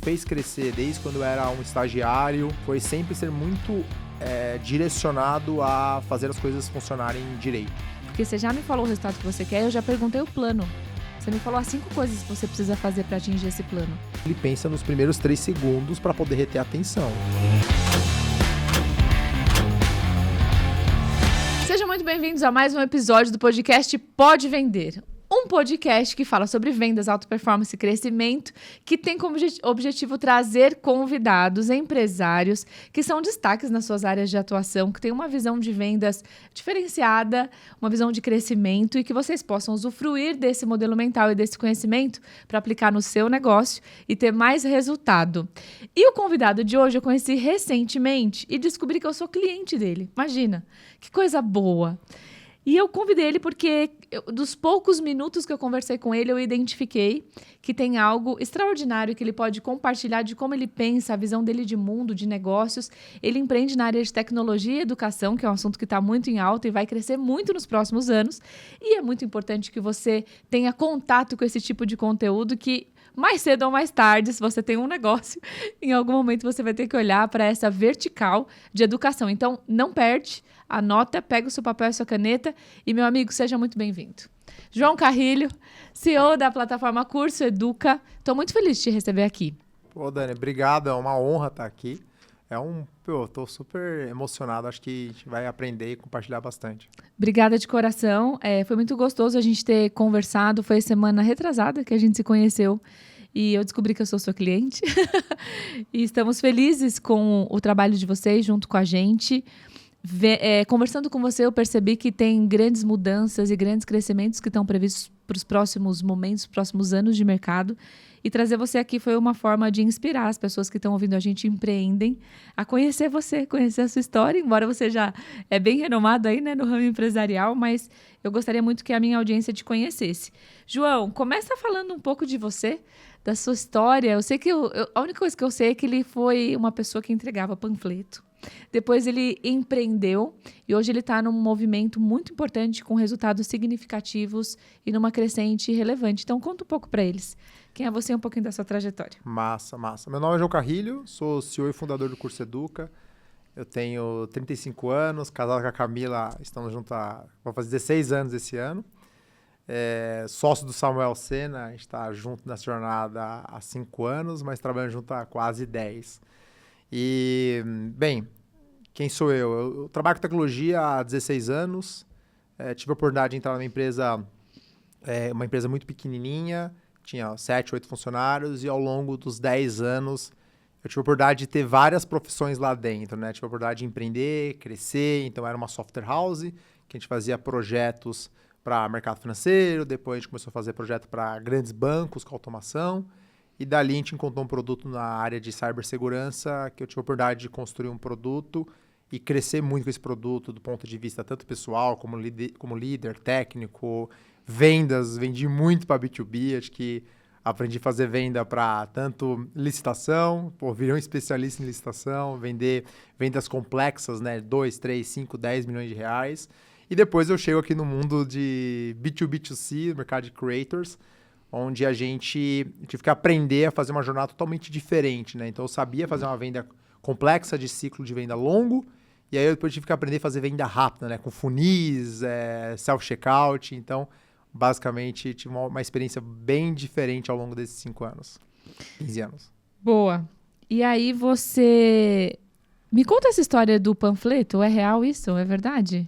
fez crescer desde quando eu era um estagiário foi sempre ser muito direcionado a fazer as coisas funcionarem direito. Porque você já me falou o resultado que você quer, eu já perguntei o plano. Você me falou as 5 coisas que você precisa fazer para atingir esse plano. Ele pensa nos primeiros 3 segundos para poder reter a atenção. Sejam muito bem-vindos a mais um episódio do podcast Pode Vender. Um podcast que fala sobre vendas, alta performance e crescimento, que tem como objetivo trazer convidados, empresários, que são destaques nas suas áreas de atuação, que têm uma visão de vendas diferenciada, uma visão de crescimento e que vocês possam usufruir desse modelo mental e desse conhecimento para aplicar no seu negócio e ter mais resultado. E o convidado de hoje eu conheci recentemente e descobri que eu sou cliente dele. Imagina, que coisa boa! E eu convidei ele porque, dos poucos minutos que eu conversei com ele, eu identifiquei que tem algo extraordinário que ele pode compartilhar de como ele pensa, a visão dele de mundo, de negócios. Ele empreende na área de tecnologia e educação, que é um assunto que está muito em alta e vai crescer muito nos próximos anos. E é muito importante que você tenha contato com esse tipo de conteúdo que, mais cedo ou mais tarde, se você tem um negócio, em algum momento você vai ter que olhar para essa vertical de educação. Então, não perde. Anota, pega o seu papel e a sua caneta e, meu amigo, seja muito bem-vindo. João Carrilho, CEO da plataforma Curso Educa. Estou muito feliz de te receber aqui. Pô, Dani, obrigado. É uma honra estar aqui. Estou super emocionado. Acho que a gente vai aprender e compartilhar bastante. Obrigada de coração. Foi muito gostoso a gente ter conversado. Foi semana retrasada que a gente se conheceu. E eu descobri que eu sou sua cliente. E estamos felizes com o trabalho de vocês junto com a gente. Conversando com você, eu percebi que tem grandes mudanças e grandes crescimentos que estão previstos para os próximos momentos, próximos anos de mercado. E trazer você aqui foi uma forma de inspirar as pessoas que estão ouvindo a gente empreendem a conhecer você, conhecer a sua história, embora você já é bem renomado aí, né, no ramo empresarial, mas eu gostaria muito que a minha audiência te conhecesse. João, começa falando um pouco de você, da sua história. Eu sei que a única coisa que eu sei é que ele foi uma pessoa que entregava panfleto. Depois ele empreendeu e hoje ele está num movimento muito importante com resultados significativos e numa crescente relevante. Então conta um pouco para eles. Quem é você e um pouquinho da sua trajetória. Massa. Meu nome é João Carrilho, sou CEO e fundador do Curso Educa. Eu tenho 35 anos, casado com a Camila, estamos juntos vou fazer 16 anos esse ano. Sócio do Samuel Sena, a gente está junto nessa jornada há 5 anos, mas trabalhando junto há quase 10. E, bem, quem sou eu? Eu trabalho com tecnologia há 16 anos, tive a oportunidade de entrar numa empresa, uma empresa muito pequenininha, tinha 7, 8 funcionários e ao longo dos 10 anos eu tive a oportunidade de ter várias profissões lá dentro, né? Tive a oportunidade de empreender, crescer, então era uma software house, que a gente fazia projetos para mercado financeiro, depois a gente começou a fazer projeto para grandes bancos com automação. E dali a gente encontrou um produto na área de cibersegurança, que eu tive a oportunidade de construir um produto e crescer muito com esse produto do ponto de vista tanto pessoal como líder técnico, vendas, vendi muito para B2B, acho que aprendi a fazer venda para tanto licitação, virei um especialista em licitação, vender vendas complexas, né, 2, 3, 5, 10 milhões de reais. E depois eu chego aqui no mundo de B2B2C, mercado de creators, onde eu tive que aprender a fazer uma jornada totalmente diferente, né? Então, eu sabia fazer uma venda complexa de ciclo de venda longo, e aí eu depois tive que aprender a fazer venda rápida, né? Com funis, self-checkout. Então, basicamente, tive uma experiência bem diferente ao longo desses 5 anos, 15 anos. Boa. E aí você... Me conta essa história do panfleto, é real isso? É verdade?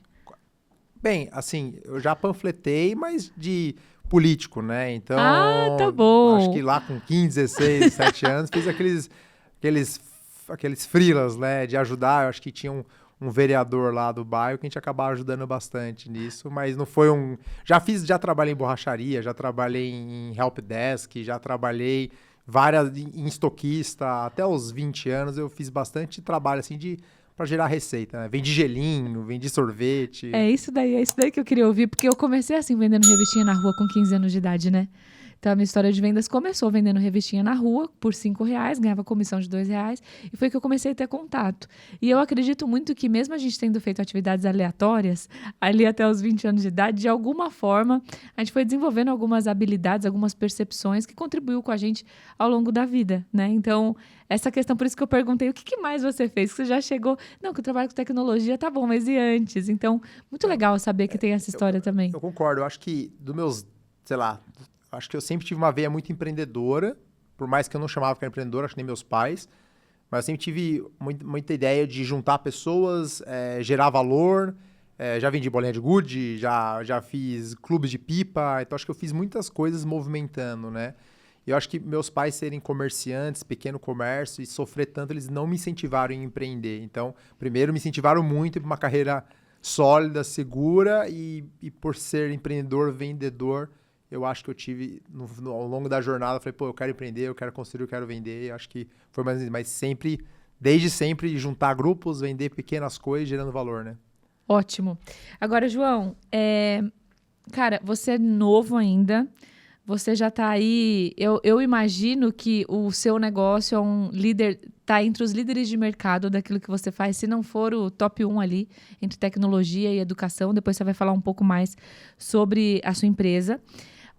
Bem, assim, eu já panfletei, mas de... político, né? Então, tá bom. Acho que lá com 15, 16, 17 anos, fiz aqueles freelas, né? De ajudar. Eu acho que tinha um vereador lá do bairro que a gente acabava ajudando bastante nisso, mas não foi um... Já trabalhei em borracharia, já trabalhei em helpdesk, já trabalhei em estoquista. Até os 20 anos eu fiz bastante trabalho, assim, para gerar receita, né? Vendi gelinho, vendi sorvete. É isso daí que eu queria ouvir, porque eu comecei assim, vendendo revistinha na rua com 15 anos de idade, né? Então, a minha história de vendas começou vendendo revistinha na rua por R$ 5, ganhava comissão de R$ 2, e foi que eu comecei a ter contato. E eu acredito muito que, mesmo a gente tendo feito atividades aleatórias, ali até os 20 anos de idade, de alguma forma, a gente foi desenvolvendo algumas habilidades, algumas percepções que contribuiu com a gente ao longo da vida, né? Então, essa questão, por isso que eu perguntei, o que mais você fez? Que você já chegou... Não, que eu trabalho com tecnologia, tá bom, mas e antes? Então, muito legal saber que tem essa história também. Eu concordo. Eu acho que dos meus, sei lá, acho que eu sempre tive uma veia muito empreendedora, por mais que eu não chamava que era empreendedor, acho que nem meus pais, mas eu sempre tive muita ideia de juntar pessoas, gerar valor, já vendi bolinha de gude, já fiz clubes de pipa, então acho que eu fiz muitas coisas movimentando, né? E eu acho que meus pais serem comerciantes, pequeno comércio, e sofrer tanto, eles não me incentivaram a empreender. Então, primeiro, me incentivaram muito para uma carreira sólida, segura, e por ser empreendedor, vendedor, eu acho que eu tive, ao longo da jornada, eu falei, pô, eu quero empreender, eu quero construir, eu quero vender. Eu acho que foi mais, mas sempre, desde sempre, juntar grupos, vender pequenas coisas, gerando valor, né? Ótimo. Agora, João, cara, você é novo ainda, você já está aí. Eu imagino que o seu negócio é um líder, está entre os líderes de mercado daquilo que você faz, se não for o top 1 ali, entre tecnologia e educação. Depois você vai falar um pouco mais sobre a sua empresa.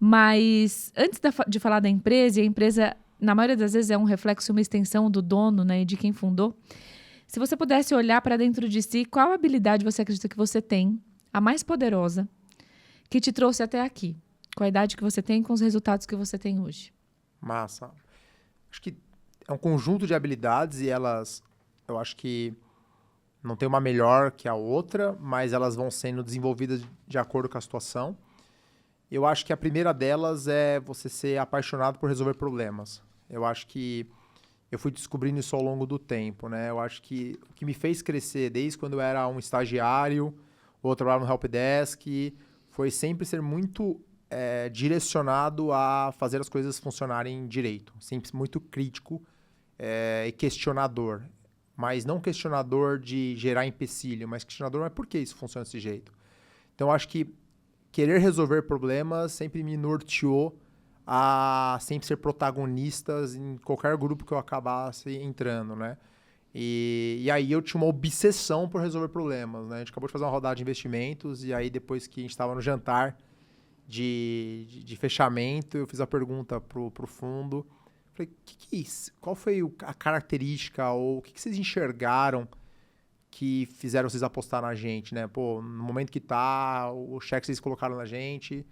Mas antes de falar da empresa, e a empresa, na maioria das vezes, é um reflexo, uma extensão do dono, né, e de quem fundou. Se você pudesse olhar para dentro de si, qual habilidade você acredita que você tem, a mais poderosa, que te trouxe até aqui? Com a idade que você tem, com os resultados que você tem hoje. Massa. Acho que é um conjunto de habilidades e elas, eu acho que não tem uma melhor que a outra, mas elas vão sendo desenvolvidas de acordo com a situação. Eu acho que a primeira delas é você ser apaixonado por resolver problemas. Eu acho que eu fui descobrindo isso ao longo do tempo, né? Eu acho que o que me fez crescer desde quando eu era um estagiário ou trabalhava no helpdesk foi sempre ser muito direcionado a fazer as coisas funcionarem direito. Sempre muito crítico e questionador. Mas não questionador de gerar empecilho, mas questionador, mas por que isso funciona desse jeito? Então, eu acho que querer resolver problemas sempre me norteou a sempre ser protagonistas em qualquer grupo que eu acabasse entrando, né? E aí eu tinha uma obsessão por resolver problemas, né? A gente acabou de fazer uma rodada de investimentos e aí depois que a gente estava no jantar de fechamento, eu fiz a pergunta pro fundo. Falei, qual foi a característica ou o que vocês enxergaram que fizeram vocês apostar na gente, né? Pô, no momento que tá, o cheque que vocês colocaram na gente.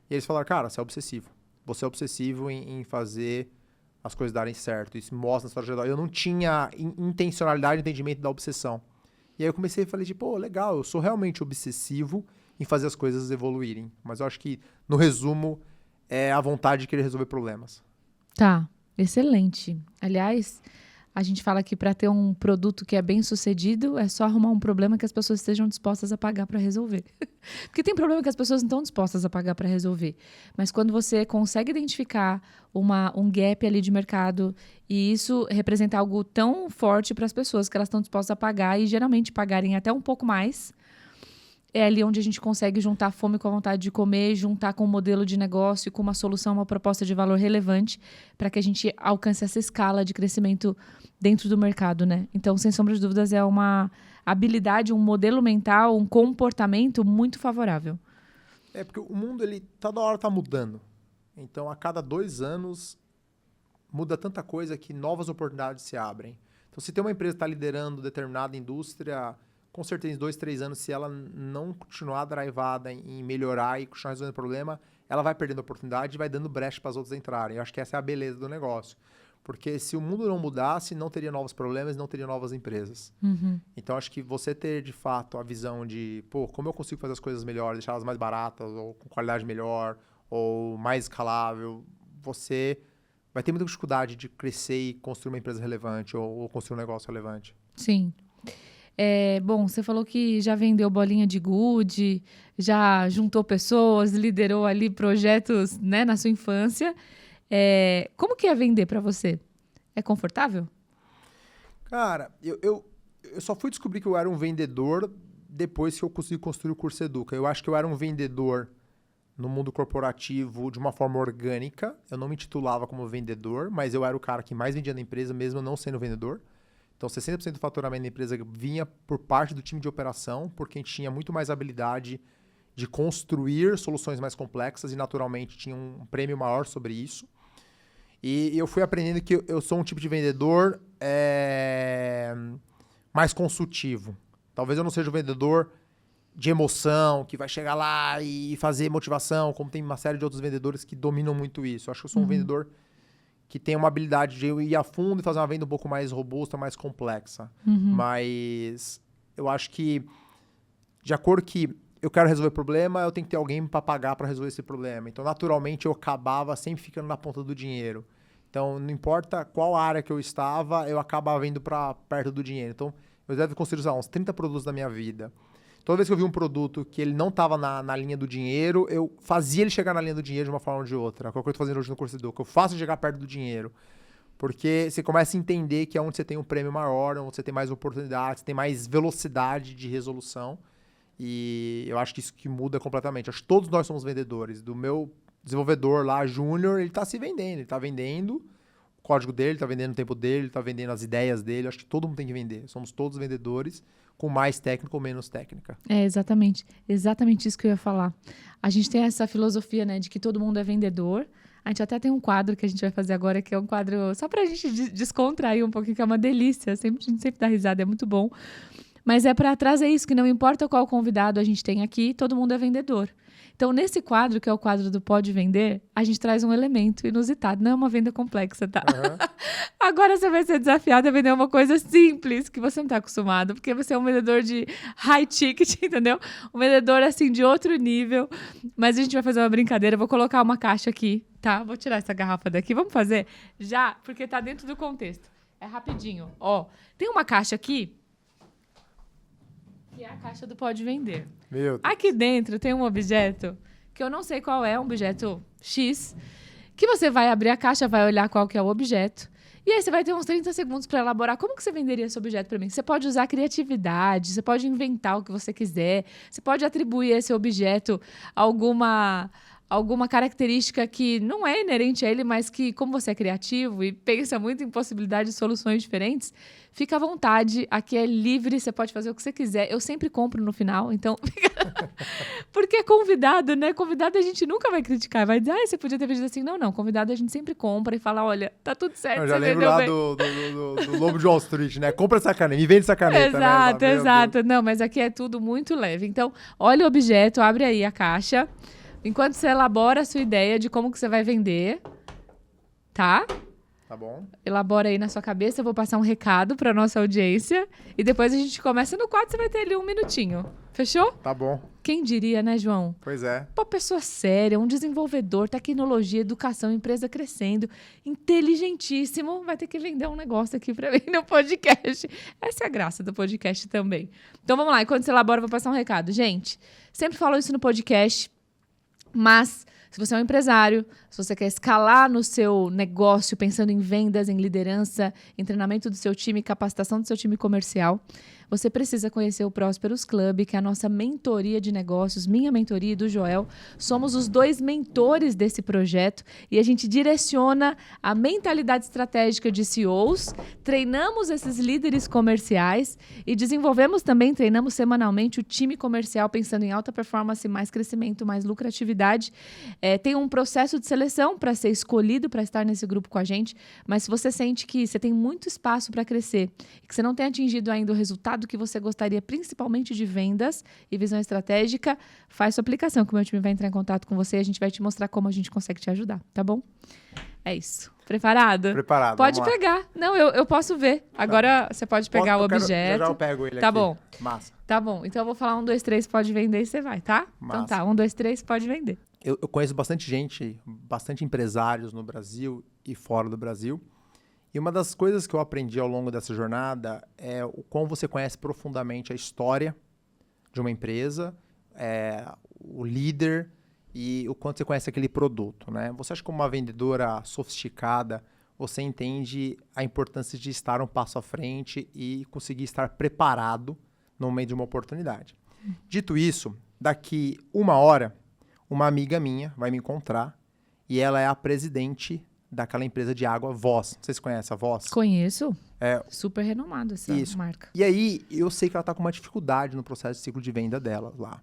E eles falaram, cara, você é obsessivo. Você é obsessivo em fazer as coisas darem certo. Isso mostra na sua trajetória. Eu não tinha intencionalidade e entendimento da obsessão. E aí eu comecei a falar, pô, legal, eu sou realmente obsessivo em fazer as coisas evoluírem. Mas eu acho que, no resumo, é a vontade de querer resolver problemas. Tá, excelente. Aliás, a gente fala que para ter um produto que é bem sucedido, é só arrumar um problema que as pessoas estejam dispostas a pagar para resolver. Porque tem problema que as pessoas não estão dispostas a pagar para resolver. Mas quando você consegue identificar um gap ali de mercado e isso representa algo tão forte para as pessoas que elas estão dispostas a pagar e geralmente pagarem até um pouco mais, é ali onde a gente consegue juntar a fome com a vontade de comer, juntar com um modelo de negócio, com uma solução, uma proposta de valor relevante, para que a gente alcance essa escala de crescimento dentro do mercado, né? Então, sem sombra de dúvidas, é uma habilidade, um modelo mental, um comportamento muito favorável. Porque o mundo, ele toda hora está mudando. Então, a cada 2 anos, muda tanta coisa que novas oportunidades se abrem. Então, se tem uma empresa que está liderando determinada indústria, com certeza em 2, 3 anos, se ela não continuar drivada em melhorar e continuar resolvendo o problema, ela vai perdendo oportunidade e vai dando brecha para as outras entrarem. Eu acho que essa é a beleza do negócio. Porque se o mundo não mudasse, não teria novos problemas, não teria novas empresas. Uhum. Então, acho que você ter, de fato, a visão de, pô, como eu consigo fazer as coisas melhores, deixá-las mais baratas, ou com qualidade melhor, ou mais escalável, você vai ter muita dificuldade de crescer e construir uma empresa relevante, ou construir um negócio relevante. Sim. Bom, você falou que já vendeu bolinha de gude, já juntou pessoas, liderou ali projetos, né, na sua infância. Como que é vender para você? É confortável? Cara, eu só fui descobrir que eu era um vendedor depois que eu consegui construir o Curso Educa. Eu acho que eu era um vendedor no mundo corporativo de uma forma orgânica. Eu não me titulava como vendedor, mas eu era o cara que mais vendia na empresa, mesmo não sendo vendedor. Então, 60% do faturamento da empresa vinha por parte do time de operação, porque a gente tinha muito mais habilidade de construir soluções mais complexas e, naturalmente, tinha um prêmio maior sobre isso. E eu fui aprendendo que eu sou um tipo de vendedor mais consultivo. Talvez eu não seja um vendedor de emoção, que vai chegar lá e fazer motivação, como tem uma série de outros vendedores que dominam muito isso. Eu acho que eu sou um vendedor que tem uma habilidade de ir a fundo e fazer uma venda um pouco mais robusta, mais complexa. Mas eu acho que, de acordo que eu quero resolver problema, eu tenho que ter alguém para pagar para resolver esse problema. Então, naturalmente, eu acabava sempre ficando na ponta do dinheiro. Então, não importa qual área que eu estava, eu acabava indo para perto do dinheiro. Então, eu devo construir uns 30 produtos da minha vida. Toda vez que eu vi um produto que ele não estava na linha do dinheiro, eu fazia ele chegar na linha do dinheiro de uma forma ou de outra. Qual que eu estou fazendo hoje no curso Educa? Eu faço chegar perto do dinheiro. Porque você começa a entender que é onde você tem um prêmio maior, onde você tem mais oportunidades, tem mais velocidade de resolução. E eu acho que isso que muda completamente. Acho que todos nós somos vendedores. Do meu desenvolvedor lá, júnior, ele está se vendendo. Ele está vendendo o código dele, está vendendo o tempo dele, está vendendo as ideias dele. Acho que todo mundo tem que vender. Somos todos vendedores, com mais técnica ou menos técnica. É, exatamente. Exatamente isso que eu ia falar. A gente tem essa filosofia, né, de que todo mundo é vendedor. A gente até tem um quadro que a gente vai fazer agora, que é um quadro só pra gente descontrair um pouquinho, que é uma delícia. A gente sempre dá risada, é muito bom. Mas é para trazer isso, que não importa qual convidado a gente tem aqui, todo mundo é vendedor. Então, nesse quadro, que é o quadro do Pode Vender, a gente traz um elemento inusitado. Não é uma venda complexa, tá? Agora você vai ser desafiado a vender uma coisa simples, que você não está acostumado, porque você é um vendedor de high ticket, entendeu? Um vendedor, assim, de outro nível. Mas a gente vai fazer uma brincadeira. Eu vou colocar uma caixa aqui, tá? Vou tirar essa garrafa daqui. Vamos fazer? Já, porque tá dentro do contexto. É rapidinho. Ó, tem uma caixa aqui, que é a caixa do Pode Vender. Meu Deus. Aqui dentro tem um objeto, que eu não sei qual é, um objeto X, que você vai abrir a caixa, vai olhar qual que é o objeto, e aí você vai ter uns 30 segundos para elaborar como que você venderia esse objeto para mim. Você pode usar criatividade, você pode inventar o que você quiser, você pode atribuir a esse objeto alguma característica que não é inerente a ele, mas que, como você é criativo e pensa muito em possibilidades de soluções diferentes, fica à vontade, aqui é livre, você pode fazer o que você quiser. Eu sempre compro no final, então... Porque é convidado, né? Convidado a gente nunca vai criticar, vai dizer, você podia ter vendido assim. Não, convidado a gente sempre compra e fala, olha, tá tudo certo, eu já lembro lá do Lobo de Wall Street, né? Compra essa caneta, me vende essa caneta. Exato, né? Exato. Não, mas aqui é tudo muito leve. Então, olha o objeto, abre aí a caixa... Enquanto você elabora a sua ideia de como que você vai vender, tá? Tá bom. Elabora aí na sua cabeça, eu vou passar um recado para nossa audiência e depois a gente começa no quadro, você vai ter ali 1 minutinho. Fechou? Tá bom. Quem diria, né, João? Pois é. Uma pessoa séria, um desenvolvedor, tecnologia, educação, empresa crescendo, inteligentíssimo, vai ter que vender um negócio aqui para mim no podcast. Essa é a graça do podcast também. Então vamos lá, enquanto você elabora, eu vou passar um recado. Gente, sempre falo isso no podcast, mas se você é um empresário, se você quer escalar no seu negócio, pensando em vendas, em liderança, em treinamento do seu time, capacitação do seu time comercial, você precisa conhecer o Prosperous Club, que é a nossa mentoria de negócios, minha mentoria e do Joel. Somos os 2 mentores desse projeto e a gente direciona a mentalidade estratégica de CEOs, treinamos esses líderes comerciais e treinamos semanalmente o time comercial pensando em alta performance, mais crescimento, mais lucratividade. Tem um processo de seleção para ser escolhido para estar nesse grupo com a gente, mas se você sente que você tem muito espaço para crescer e que você não tem atingido ainda o resultado que você gostaria, principalmente de vendas e visão estratégica, faz sua aplicação, que o meu time vai entrar em contato com você e a gente vai te mostrar como a gente consegue te ajudar, tá bom? É isso. Preparado? Preparado. Pode pegar. Não, eu posso ver. Agora você pode pegar o objeto. Já eu pego ele tá aqui. Tá bom. Massa. Tá bom. Então eu vou falar 1, 2, 3, pode vender e você vai, tá? Massa. Então tá, 1, 2, 3, pode vender. Eu conheço bastante gente, bastante empresários no Brasil e fora do Brasil. E uma das coisas que eu aprendi ao longo dessa jornada é o quão você conhece profundamente a história de uma empresa, o líder e o quanto você conhece aquele produto, né? Você acha que como uma vendedora sofisticada, você entende a importância de estar um passo à frente e conseguir estar preparado no meio de uma oportunidade. Dito isso, daqui 1 hora, uma amiga minha vai me encontrar e ela é a presidente daquela empresa de água Voz. Não sei se você conhece a Voz. Conheço. É, Super renomada essa isso. marca. E aí, eu sei que ela tá com uma dificuldade no processo de ciclo de venda dela lá.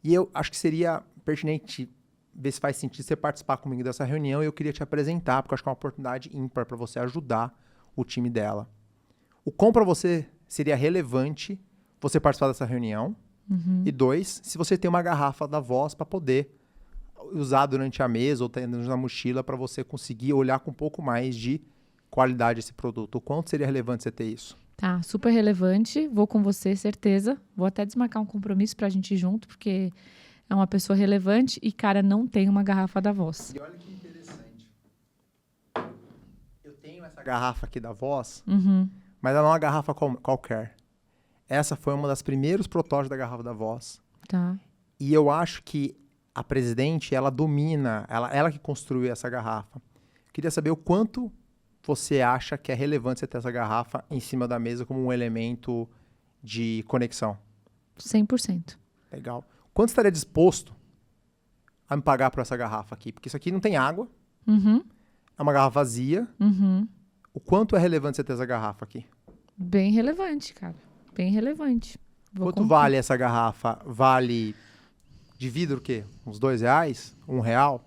E eu acho que seria pertinente ver se faz sentido você participar comigo dessa reunião e eu queria te apresentar, porque eu acho que é uma oportunidade ímpar para você ajudar o time dela. O quão para você seria relevante você participar dessa reunião. E 2, se você tem uma garrafa da Voz para poder usar durante a mesa ou tendo na mochila para você conseguir olhar com um pouco mais de qualidade esse produto. O quanto seria relevante você ter isso? Tá, super relevante. Vou com você, certeza. Vou até desmarcar um compromisso pra gente ir junto, porque é uma pessoa relevante e, cara, não tem uma garrafa da Voz. E olha que interessante. Eu tenho essa garrafa aqui da Voz, mas ela não é uma garrafa qualquer. Essa foi uma das primeiros protótipos da garrafa da Voz. Tá. E eu acho que a presidente, ela domina, ela que construiu essa garrafa. Queria saber o quanto você acha que é relevante você ter essa garrafa em cima da mesa como um elemento de conexão. 100%. Legal. Quanto você estaria disposto a me pagar por essa garrafa aqui? Porque isso aqui não tem água, é uma garrafa vazia. O quanto é relevante você ter essa garrafa aqui? Bem relevante, cara. Bem relevante. Quanto vale essa garrafa? Vale de vidro o quê? Uns R$2? R$1?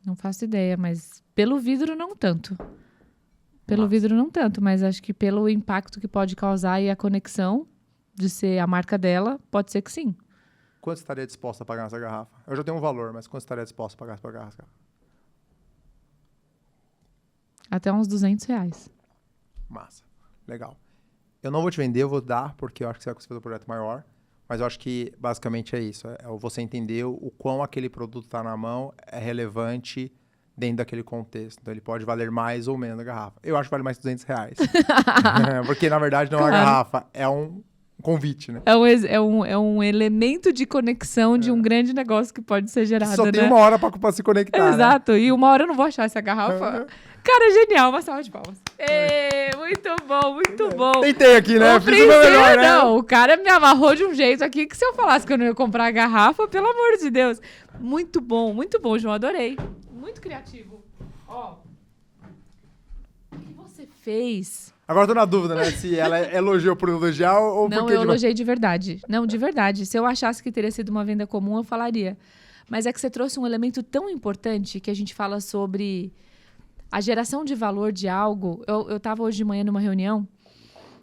Não faço ideia, mas pelo vidro não tanto. Pelo Massa. vidro não tanto, mas acho que pelo impacto que pode causar e a conexão de ser a marca dela, pode ser que sim. Quanto você estaria disposto a pagar nessa garrafa? Eu já tenho um valor, mas quanto você estaria disposto a pagar essa garrafa? Até uns R$200. Massa. Legal. Eu não vou te vender, eu vou dar, porque eu acho que você vai conseguir fazer um projeto maior. Mas eu acho que basicamente é isso. É você entender o quão aquele produto está na mão é relevante dentro daquele contexto. Então ele pode valer mais ou menos a garrafa. Eu acho que vale mais R$200. Porque na verdade não é uma garrafa, é um convite, né? É um elemento de conexão de um grande negócio que pode ser gerado, Só né? tem uma hora para se conectar. Exato. Né? E uma hora eu não vou achar essa garrafa. Cara, genial. Uma salva de palmas. Muito bom, muito bom. Tentei aqui, né? Fiz o meu melhor, né? Não, o cara me amarrou de um jeito aqui que se eu falasse que eu não ia comprar a garrafa, pelo amor de Deus. Muito bom, João. Adorei. Muito criativo. Ó, o que você fez? Agora eu tô na dúvida, né? Se ela elogiou por elogiar ou não, porque... Não, eu elogiei de verdade. Não, de verdade. Se eu achasse que teria sido uma venda comum, eu falaria. Mas é que você trouxe um elemento tão importante que a gente fala sobre a geração de valor de algo. Eu estava hoje de manhã numa reunião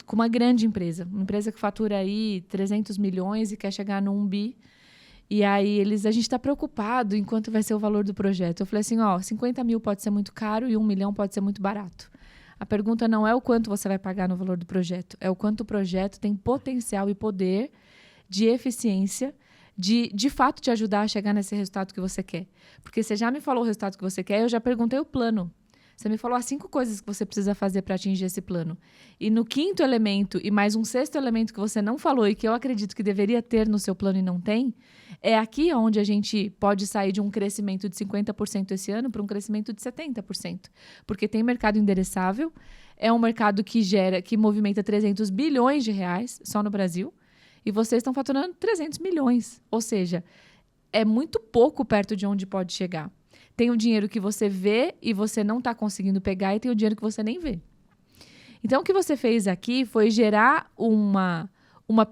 com uma grande empresa. Uma empresa que fatura aí 300 milhões e quer chegar no 1 bi. E aí a gente está preocupado em quanto vai ser o valor do projeto. Eu falei assim, 50 mil pode ser muito caro e 1 milhão pode ser muito barato. A pergunta não é o quanto você vai pagar no valor do projeto, é o quanto o projeto tem potencial e poder de eficiência, de fato te ajudar a chegar nesse resultado que você quer. Porque você já me falou o resultado que você quer, eu já perguntei o plano. Você me falou as 5 coisas que você precisa fazer para atingir esse plano. E no 5º elemento, e mais um 6º elemento que você não falou e que eu acredito que deveria ter no seu plano e não tem, é aqui onde a gente pode sair de um crescimento de 50% esse ano para um crescimento de 70%. Porque tem mercado endereçável, é um mercado que movimenta 300 bilhões de reais só no Brasil, e vocês estão faturando 300 milhões. Ou seja, é muito pouco perto de onde pode chegar. Tem o dinheiro que você vê e você não está conseguindo pegar, e tem o dinheiro que você nem vê. Então, o que você fez aqui foi gerar uma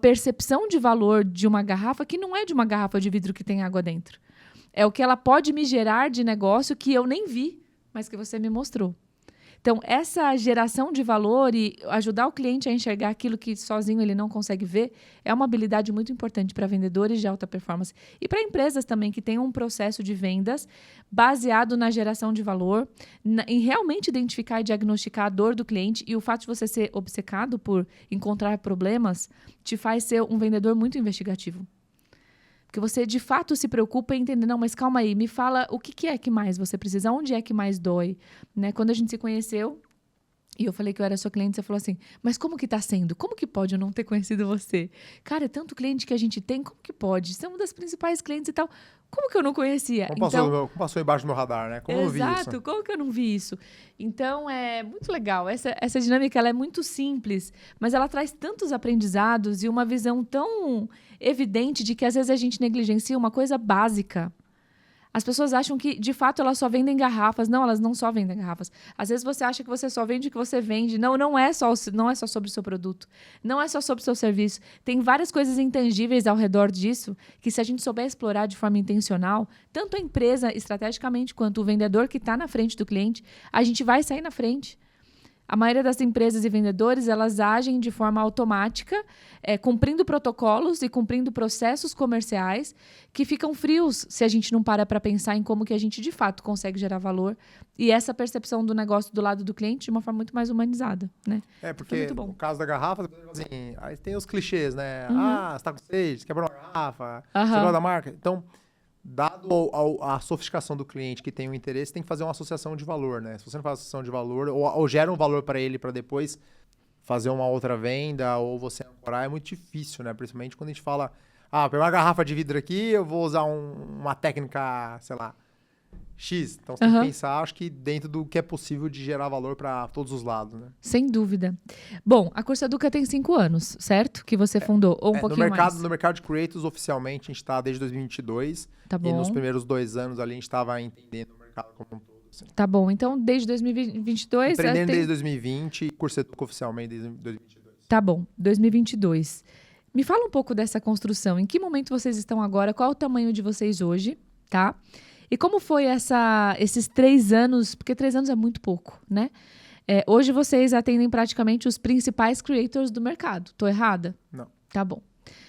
percepção de valor de uma garrafa que não é de uma garrafa de vidro que tem água dentro. É o que ela pode me gerar de negócio que eu nem vi, mas que você me mostrou. Então, essa geração de valor e ajudar o cliente a enxergar aquilo que sozinho ele não consegue ver é uma habilidade muito importante para vendedores de alta performance e para empresas também que têm um processo de vendas baseado na geração de valor, em realmente identificar e diagnosticar a dor do cliente, e o fato de você ser obcecado por encontrar problemas te faz ser um vendedor muito investigativo. Porque você, de fato, se preocupa em entender, não, mas calma aí, me fala o que é que mais você precisa, onde é que mais dói. Né? Quando a gente se conheceu, E eu falei que eu era sua cliente, você falou assim, mas como que tá sendo? Como que pode eu não ter conhecido você? Cara, é tanto cliente que a gente tem, como que pode? Você é uma das principais clientes e tal. Como que eu não conhecia? Como passou embaixo do meu radar, né? Como eu não vi isso? Exato, como que eu não vi isso? Então, é muito legal. Essa dinâmica, ela é muito simples, mas ela traz tantos aprendizados e uma visão tão evidente de que às vezes a gente negligencia uma coisa básica. As pessoas acham que, de fato, elas só vendem garrafas. Não, elas não só vendem garrafas. Às vezes você acha que você só vende o que você vende. Não, não é só sobre o seu produto. Não é só sobre o seu serviço. Tem várias coisas intangíveis ao redor disso que, se a gente souber explorar de forma intencional, tanto a empresa, estrategicamente, quanto o vendedor que está na frente do cliente, a gente vai sair na frente. A maioria das empresas e vendedores, elas agem de forma automática, cumprindo protocolos e cumprindo processos comerciais que ficam frios se a gente não para pensar em como que a gente, de fato, consegue gerar valor e essa percepção do negócio do lado do cliente de uma forma muito mais humanizada, né? Porque muito bom. no caso da garrafa, assim, aí tem os clichês, né? Você tá com sede, você quebra uma garrafa, você gosta da marca. Então, dado a sofisticação do cliente que tem um interesse, tem que fazer uma associação de valor, né? Se você não faz associação de valor, ou gera um valor para ele para depois fazer uma outra venda, ou você ancorar, é muito difícil, né? Principalmente quando a gente fala, pegar uma garrafa de vidro aqui, eu vou usar uma técnica, sei lá, X. Então, você tem que pensar, acho que dentro do que é possível de gerar valor para todos os lados, né? Sem dúvida. Bom, a Cursaduca tem 5 anos, certo? Que você fundou, ou um pouquinho mais? No mercado de creators, oficialmente, a gente está desde 2022. Tá bom. E nos primeiros 2 anos ali, a gente estava entendendo o mercado como um todo. Assim. Tá bom. Então, desde 2022... Empreendendo desde 2020 e Cursaduca oficialmente desde 2022. Tá bom. 2022. Me fala um pouco dessa construção. Em que momento vocês estão agora? Qual o tamanho de vocês hoje? Tá? E como foi esses 3 anos? Porque 3 anos é muito pouco, né? Hoje vocês atendem praticamente os principais creators do mercado. Tô errada? Não. Tá bom.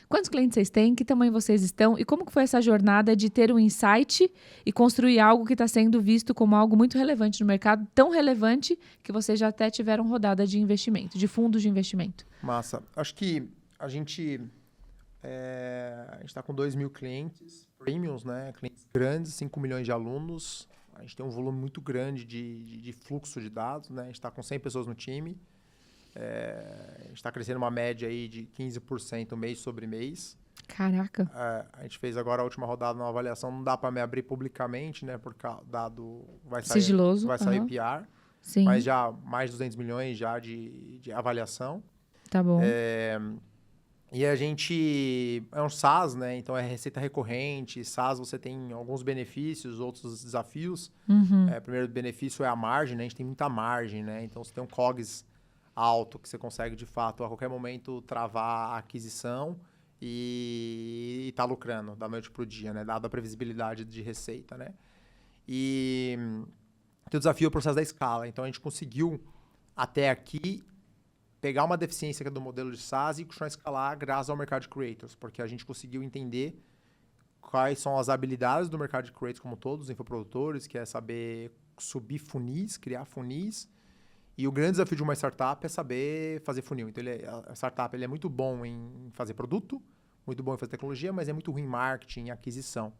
Quantos clientes vocês têm? Que tamanho vocês estão? E como que foi essa jornada de ter um insight e construir algo que está sendo visto como algo muito relevante no mercado, tão relevante que vocês já até tiveram rodada de investimento, de fundos de investimento? Massa. Acho que a gente está com 2.000 clientes premiums, né? Clientes grandes, 5 milhões de alunos. A gente tem um volume muito grande de fluxo de dados, né? A gente está com 100 pessoas no time. A gente está crescendo uma média aí de 15% mês sobre mês. Caraca. A gente fez agora a última rodada na avaliação. Não dá para me abrir publicamente, né? Porque o dado vai sair, sigiloso. Vai sair PR. Sim. Mas já mais de 200 milhões já de avaliação. Tá bom. E a gente é um SaaS, né? Então é receita recorrente. SaaS você tem alguns benefícios, outros desafios. O primeiro benefício é a margem, né? A gente tem muita margem, né? Então você tem um COGS alto que você consegue, de fato, a qualquer momento travar a aquisição e tá lucrando da noite pro dia, né? Dada a previsibilidade de receita, né? E o desafio é o processo da escala. Então a gente conseguiu até aqui pegar uma deficiência do modelo de SaaS e continuar a escalar graças ao mercado de creators, porque a gente conseguiu entender quais são as habilidades do mercado de creators como todos, infoprodutores, que é saber subir funis, criar funis. E o grande desafio de uma startup é saber fazer funil. Então, a startup é muito bom em fazer produto, muito bom em fazer tecnologia, mas é muito ruim em marketing e aquisição.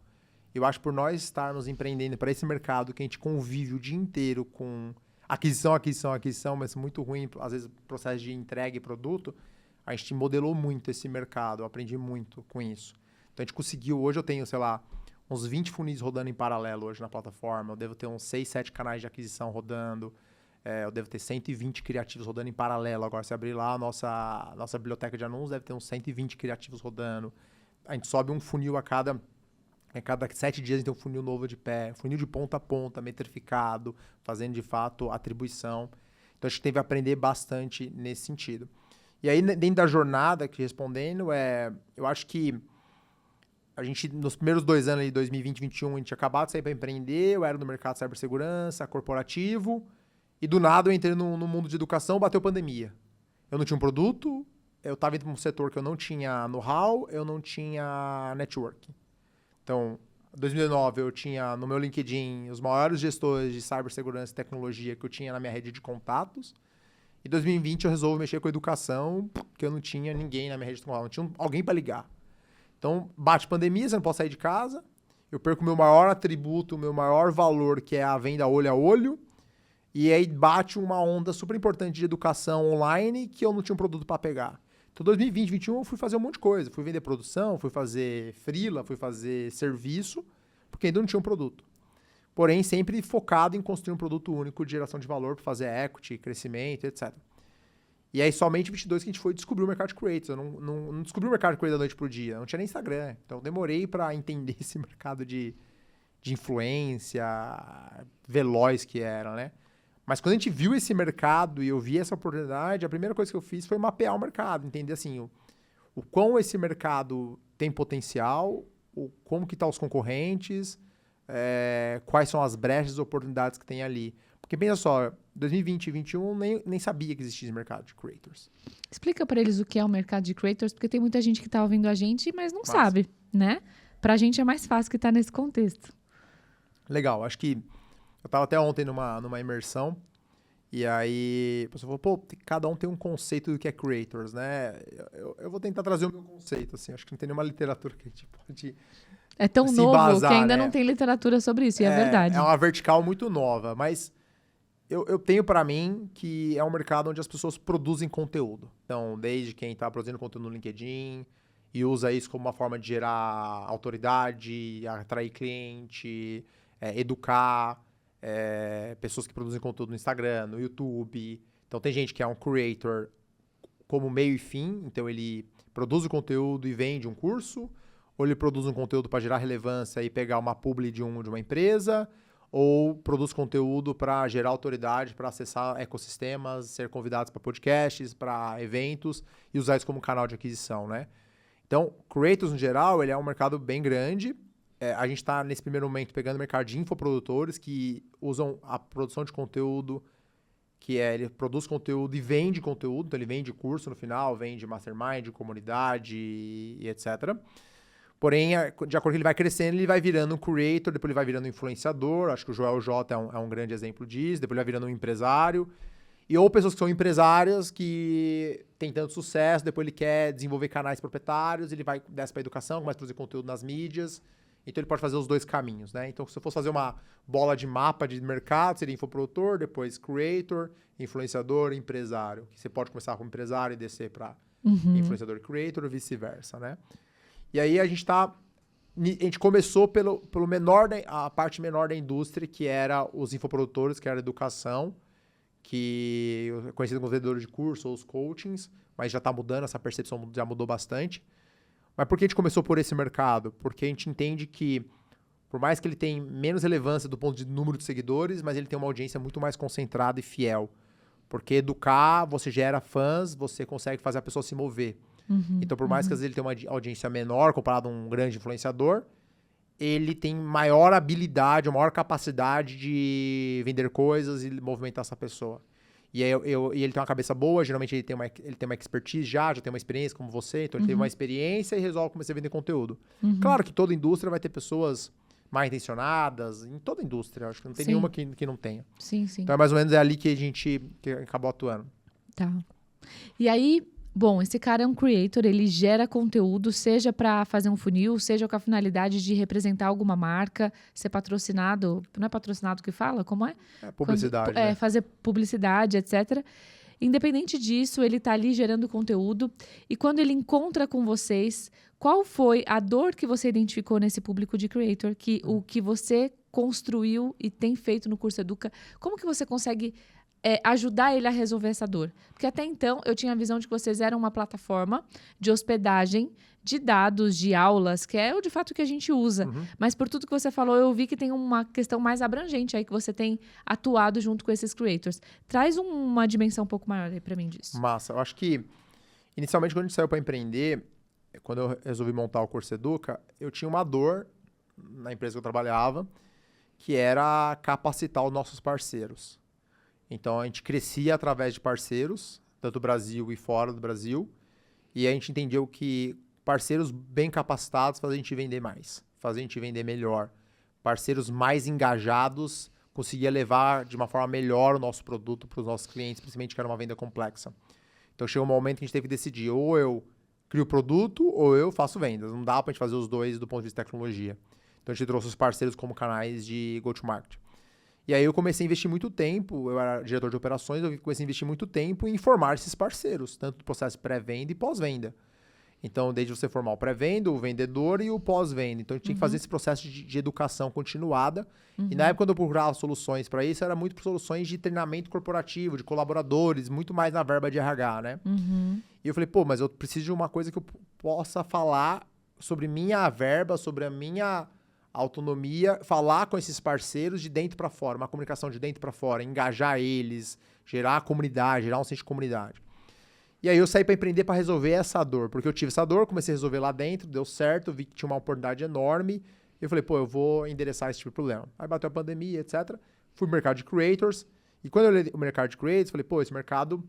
Eu acho que por nós estarmos empreendendo para esse mercado que a gente convive o dia inteiro com aquisição, mas muito ruim, às vezes, processo de entrega e produto, a gente modelou muito esse mercado, eu aprendi muito com isso. Então, a gente conseguiu, hoje eu tenho, sei lá, uns 20 funis rodando em paralelo hoje na plataforma, eu devo ter uns 6, 7 canais de aquisição rodando, eu devo ter 120 criativos rodando em paralelo. Agora, se abrir lá a nossa biblioteca de anúncios, deve ter uns 120 criativos rodando. A gente sobe um funil a cada 7 dias, a gente tem um funil novo de pé, funil de ponta a ponta, metrificado, fazendo, de fato, atribuição. Então, a gente teve que aprender bastante nesse sentido. E aí, dentro da jornada, que respondendo, eu acho que a gente, nos primeiros 2 anos, de 2020 e 2021, a gente tinha acabado de sair para empreender, eu era no mercado de cibersegurança, corporativo. E do nada eu entrei no mundo de educação, bateu pandemia. Eu não tinha um produto, eu estava indo para um setor que eu não tinha know-how, eu não tinha network. Então, em 2009 eu tinha no meu LinkedIn os maiores gestores de cibersegurança e tecnologia que eu tinha na minha rede de contatos. Em 2020 eu resolvo mexer com educação, porque eu não tinha ninguém na minha rede de contatos, não tinha alguém para ligar. Então, bate pandemia, você não pode sair de casa, eu perco o meu maior atributo, o meu maior valor, que é a venda olho a olho. E aí bate uma onda super importante de educação online que eu não tinha um produto para pegar. Então, 2020, 2021, eu fui fazer um monte de coisa. Fui vender produção, fui fazer freela, fui fazer serviço, porque ainda não tinha um produto. Porém, sempre focado em construir um produto único de geração de valor para fazer equity, crescimento, etc. E aí, somente em 22 que a gente foi descobrir o mercado de creators. Eu não descobri o mercado de creators da noite pro dia. Não tinha nem Instagram. Então, demorei para entender esse mercado de influência veloz que era, né? Mas quando a gente viu esse mercado e eu vi essa oportunidade, a primeira coisa que eu fiz foi mapear o mercado, entender assim, o quão esse mercado tem potencial, como que estão os concorrentes, quais são as brechas e oportunidades que tem ali. Porque pensa só, 2020 e 2021 nem sabia que existia esse mercado de creators. Explica para eles o que é o mercado de creators, porque tem muita gente que tá ouvindo a gente, mas não Massa. sabe, né? Pra gente é mais fácil que tá nesse contexto. Legal, acho que eu estava até ontem numa imersão, e aí você falou, pô, cada um tem um conceito do que é creators, né? Eu vou tentar trazer o meu conceito, assim, acho que não tem nenhuma literatura que a gente pode É tão se novo embasar, que ainda né? não tem literatura sobre isso, e é verdade. É uma vertical muito nova, mas eu tenho para mim que é um mercado onde as pessoas produzem conteúdo. Então, desde quem está produzindo conteúdo no LinkedIn e usa isso como uma forma de gerar autoridade, atrair cliente, educar, pessoas que produzem conteúdo no Instagram, no YouTube. Então, tem gente que é um creator como meio e fim, então ele produz o conteúdo e vende um curso, ou ele produz um conteúdo para gerar relevância e pegar uma publi de uma empresa, ou produz conteúdo para gerar autoridade, para acessar ecossistemas, ser convidados para podcasts, para eventos e usar isso como canal de aquisição, né? Então, creators, no geral, ele é um mercado bem grande. A gente está, nesse primeiro momento, pegando o mercado de infoprodutores que usam a produção de conteúdo, ele produz conteúdo e vende conteúdo. Então, ele vende curso no final, vende mastermind, comunidade e etc. Porém, de acordo com que ele vai crescendo, ele vai virando um creator, depois ele vai virando um influenciador. Acho que o Joel J é um grande exemplo disso. Depois ele vai virando um empresário. Ou pessoas que são empresárias que têm tanto sucesso, depois ele quer desenvolver canais proprietários, ele vai desce para a educação, começa a produzir conteúdo nas mídias. Então ele pode fazer os dois caminhos, né? Então, se eu fosse fazer uma bola de mapa de mercado, seria infoprodutor, depois creator, influenciador, empresário. Que você pode começar como empresário e descer para influenciador creator ou vice-versa, né? E aí a gente começou pelo a parte menor da indústria, que era os infoprodutores, que era a educação, que é conhecido como vendedores de curso ou os coachings, mas já está mudando, essa percepção já mudou bastante. Mas por que a gente começou por esse mercado? Porque a gente entende que, por mais que ele tenha menos relevância do ponto de número de seguidores, mas ele tem uma audiência muito mais concentrada e fiel. Porque educar, você gera fãs, você consegue fazer a pessoa se mover. Então, por mais que às vezes ele tenha uma audiência menor comparado a um grande influenciador, ele tem maior habilidade, maior capacidade de vender coisas e movimentar essa pessoa. E ele tem uma cabeça boa, geralmente ele tem uma expertise já tem uma experiência como você, então ele teve uma experiência e resolve começar a vender conteúdo. Claro que toda indústria vai ter pessoas mal intencionadas, em toda indústria, acho que não tem nenhuma que não tenha. Sim. Então é mais ou menos ali que a gente acabou atuando. Tá. E aí, bom, esse cara é um creator, ele gera conteúdo, seja para fazer um funil, seja com a finalidade de representar alguma marca, ser patrocinado, não é patrocinado que fala? Como é? Publicidade, né? Fazer publicidade, etc. Independente disso, ele tá ali gerando conteúdo. E quando ele encontra com vocês, qual foi a dor que você identificou nesse público de creator, o que você construiu e tem feito no Curso Educa? Como que você consegue ajudar ele a resolver essa dor? Porque até então eu tinha a visão de que vocês eram uma plataforma de hospedagem de dados, de aulas, que é de fato o que a gente usa. Mas por tudo que você falou, eu vi que tem uma questão mais abrangente aí que você tem atuado junto com esses creators. Traz uma dimensão um pouco maior aí pra mim disso. Massa. Eu acho que, inicialmente, quando a gente saiu para empreender, quando eu resolvi montar o Curso Educa, eu tinha uma dor na empresa que eu trabalhava, que era capacitar os nossos parceiros. Então, a gente crescia através de parceiros, tanto do Brasil e fora do Brasil, e a gente entendeu que parceiros bem capacitados fazem a gente vender mais, fazem a gente vender melhor. Parceiros mais engajados conseguia levar de uma forma melhor o nosso produto para os nossos clientes, principalmente que era uma venda complexa. Então, chegou um momento que a gente teve que decidir, ou eu crio o produto ou eu faço vendas. Não dá para a gente fazer os dois do ponto de vista de tecnologia. Então, a gente trouxe os parceiros como canais de go-to-market. E aí eu comecei a investir muito tempo, eu era diretor de operações, eu comecei a investir muito tempo em formar esses parceiros, tanto do processo pré-venda e pós-venda. Então, desde você formar o pré-venda, o vendedor e o pós-venda. Então, a gente tinha que fazer esse processo de educação continuada. E na época, quando eu procurava soluções para isso, era muito soluções de treinamento corporativo, de colaboradores, muito mais na verba de RH, né? E eu falei, pô, mas eu preciso de uma coisa que eu possa falar sobre minha verba, sobre a minha autonomia, falar com esses parceiros de dentro para fora, uma comunicação de dentro para fora, engajar eles, gerar comunidade, gerar um senso de comunidade. E aí eu saí para empreender para resolver essa dor, porque eu tive essa dor, comecei a resolver lá dentro, deu certo, vi que tinha uma oportunidade enorme, e eu falei, pô, eu vou endereçar esse tipo de problema. Aí bateu a pandemia, etc. Fui pro mercado de creators, e quando eu olhei o mercado de creators, falei, pô, esse mercado,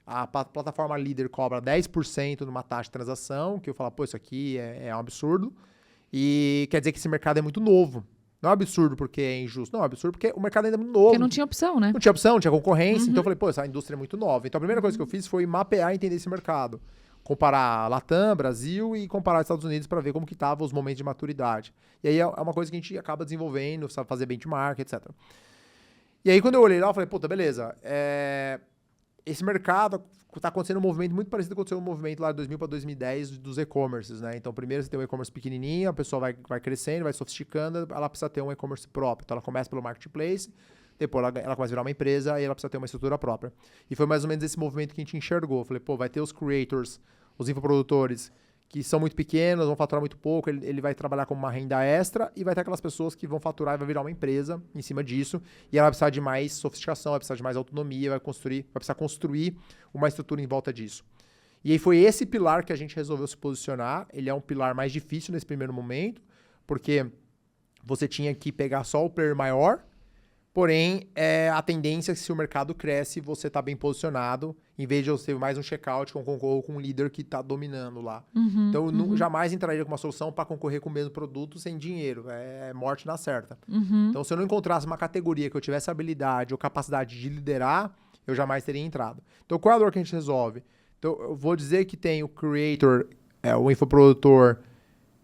a plataforma líder cobra 10% numa taxa de transação, que eu falo, pô, isso aqui é um absurdo, e quer dizer que esse mercado é muito novo. Não é um absurdo porque é injusto, não, é um absurdo porque o mercado ainda é muito novo. Porque não tinha opção, né? Não tinha opção, não tinha concorrência. Então eu falei, pô, essa indústria é muito nova. Então a primeira coisa que eu fiz foi mapear e entender esse mercado. Comparar Latam, Brasil e comparar Estados Unidos para ver como que estavam os momentos de maturidade. E aí é uma coisa que a gente acaba desenvolvendo, sabe fazer benchmark, etc. E aí quando eu olhei lá, eu falei, puta, beleza. Esse mercado está acontecendo um movimento muito parecido com o movimento lá de 2000 para 2010 dos e-commerces, né? Então, primeiro você tem um e-commerce pequenininho, a pessoa vai crescendo, vai sofisticando, ela precisa ter um e-commerce próprio. Então, ela começa pelo marketplace, depois ela começa a virar uma empresa e ela precisa ter uma estrutura própria. E foi mais ou menos esse movimento que a gente enxergou. Eu falei, pô, vai ter os creators, os infoprodutores, que são muito pequenos, vão faturar muito pouco, ele vai trabalhar como uma renda extra e vai ter aquelas pessoas que vão faturar e vai virar uma empresa em cima disso e ela vai precisar de mais sofisticação, vai precisar de mais autonomia, vai precisar construir uma estrutura em volta disso. E aí foi esse pilar que a gente resolveu se posicionar, ele é um pilar mais difícil nesse primeiro momento, porque você tinha que pegar só o player maior, porém, a tendência é que se o mercado cresce, você está bem posicionado, em vez de eu ter mais um checkout que eu concorro com um líder que está dominando lá. Então, eu jamais entraria com uma solução para concorrer com o mesmo produto sem dinheiro. É morte na certa. Então, se eu não encontrasse uma categoria que eu tivesse habilidade ou capacidade de liderar, eu jamais teria entrado. Então, qual é a dor que a gente resolve? Então, eu vou dizer que tem o creator, o infoprodutor,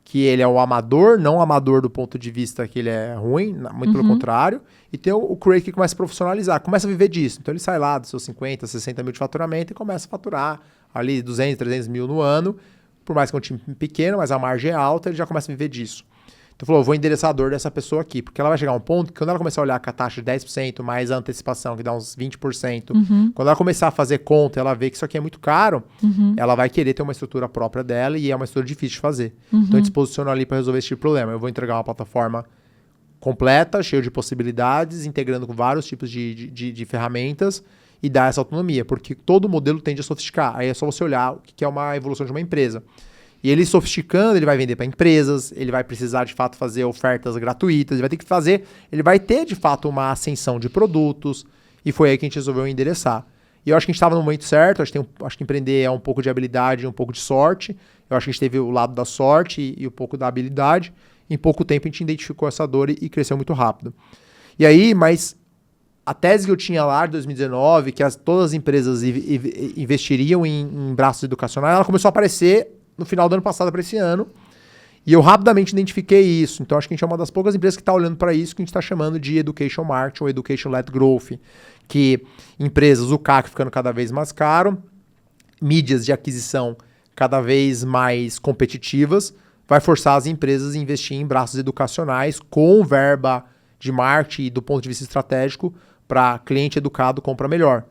que ele é o amador, não amador do ponto de vista que ele é ruim, muito pelo contrário, e tem o creator que começa a profissionalizar, começa a viver disso. Então ele sai lá dos seus 50, 60 mil de faturamento e começa a faturar ali 200, 300 mil no ano, por mais que é um time pequeno, mas a margem é alta, ele já começa a viver disso. Então falou, eu vou endereçar a dor dessa pessoa aqui, porque ela vai chegar a um ponto que quando ela começar a olhar com a taxa de 10%, mais a antecipação, que dá uns 20%, quando ela começar a fazer conta, ela vê que isso aqui é muito caro, ela vai querer ter uma estrutura própria dela e é uma estrutura difícil de fazer. Então a gente se posiciona ali para resolver esse tipo de problema. Eu vou entregar uma plataforma completa, cheia de possibilidades, integrando com vários tipos de ferramentas e dar essa autonomia, porque todo modelo tende a sofisticar. Aí é só você olhar o que é uma evolução de uma empresa. E ele sofisticando, ele vai vender para empresas, ele vai precisar de fato fazer ofertas gratuitas, ele vai ter de fato uma ascensão de produtos, e foi aí que a gente resolveu endereçar. E eu acho que a gente estava no momento certo, acho que empreender é um pouco de habilidade e um pouco de sorte. Eu acho que a gente teve o lado da sorte e um pouco da habilidade. Em pouco tempo a gente identificou essa dor e cresceu muito rápido. E aí, mas a tese que eu tinha lá de 2019, que todas as empresas investiriam em braços educacionais, ela começou a aparecer no final do ano passado para esse ano, e eu rapidamente identifiquei isso. Então, acho que a gente é uma das poucas empresas que está olhando para isso, que a gente está chamando de Education Marketing ou Education-led Growth, que empresas, o CAC ficando cada vez mais caro, mídias de aquisição cada vez mais competitivas, vai forçar as empresas a investir em braços educacionais com verba de marketing e do ponto de vista estratégico para cliente educado compra melhor.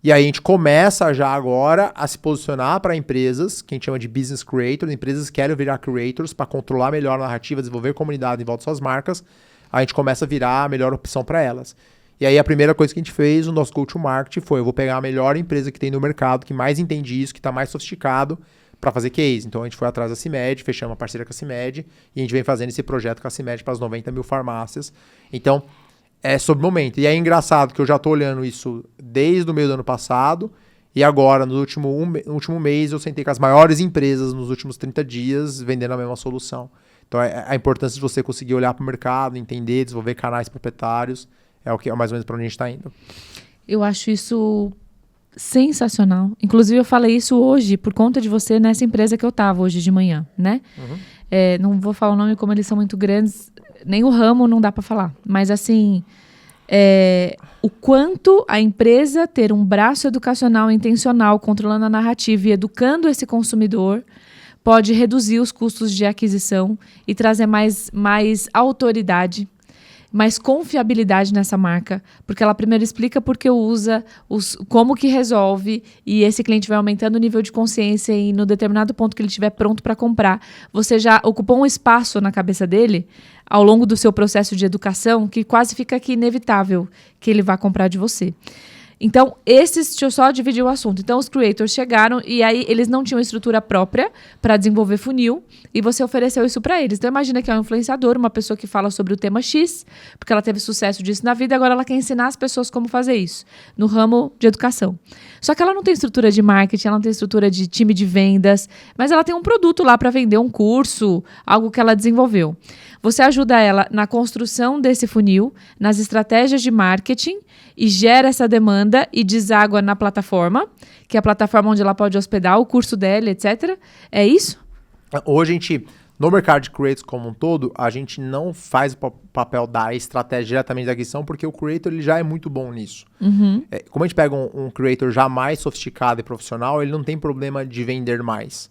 E aí a gente começa já agora a se posicionar para empresas, que a gente chama de business creators, empresas que querem virar creators para controlar melhor a narrativa, desenvolver comunidade em volta das suas marcas, a gente começa a virar a melhor opção para elas. E aí a primeira coisa que a gente fez, o nosso go-to-market foi, eu vou pegar a melhor empresa que tem no mercado, que mais entende isso, que está mais sofisticado para fazer case. Então a gente foi atrás da CIMED, fechamos uma parceria com a CIMED e a gente vem fazendo esse projeto com a CIMED para as 90 mil farmácias. Então, é sobre o momento. E é engraçado que eu já estou olhando isso desde o meio do ano passado e agora, no último mês, eu sentei com as maiores empresas nos últimos 30 dias vendendo a mesma solução. Então, a importância de você conseguir olhar para o mercado, entender, desenvolver canais proprietários, é mais ou menos para onde a gente está indo. Eu acho isso sensacional. Inclusive, eu falei isso hoje por conta de você nessa empresa que eu estava hoje de manhã, né? Não vou falar o nome como eles são muito grandes, nem o ramo não dá para falar. Mas assim, o quanto a empresa ter um braço educacional intencional, controlando a narrativa e educando esse consumidor, pode reduzir os custos de aquisição e trazer mais autoridade, mais confiabilidade nessa marca, porque ela primeiro explica por que usa, como que resolve, e esse cliente vai aumentando o nível de consciência e no determinado ponto que ele estiver pronto para comprar, você já ocupou um espaço na cabeça dele ao longo do seu processo de educação que quase fica aqui inevitável que ele vá comprar de você. Então, deixa eu só dividir o assunto. Então, os creators chegaram e aí eles não tinham estrutura própria para desenvolver funil e você ofereceu isso para eles. Então, imagina que é um influenciador, uma pessoa que fala sobre o tema X, porque ela teve sucesso disso na vida, agora ela quer ensinar as pessoas como fazer isso, no ramo de educação. Só que ela não tem estrutura de marketing, ela não tem estrutura de time de vendas, mas ela tem um produto lá para vender, um curso, algo que ela desenvolveu. Você ajuda ela na construção desse funil, nas estratégias de marketing e gera essa demanda e deságua na plataforma, que é a plataforma onde ela pode hospedar o curso dela, etc. É isso? Hoje a gente, no mercado de creators como um todo, a gente não faz o papel da estratégia diretamente da aquisição, porque o creator ele já é muito bom nisso. Como a gente pega um creator já mais sofisticado e profissional, ele não tem problema de vender mais.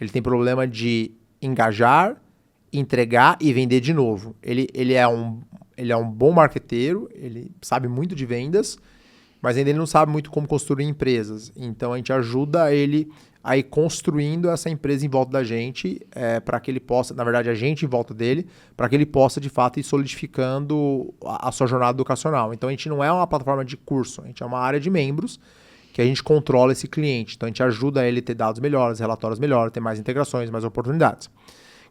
Ele tem problema de engajar, entregar e vender de novo. Ele é um bom marqueteiro, ele sabe muito de vendas, mas ainda ele não sabe muito como construir empresas. Então a gente ajuda ele a ir construindo essa empresa em volta da gente, para que ele possa, na verdade a gente em volta dele, para que ele possa de fato ir solidificando a sua jornada educacional. Então a gente não é uma plataforma de curso, a gente é uma área de membros que a gente controla esse cliente. Então a gente ajuda ele a ter dados melhores, relatórios melhores, ter mais integrações, mais oportunidades.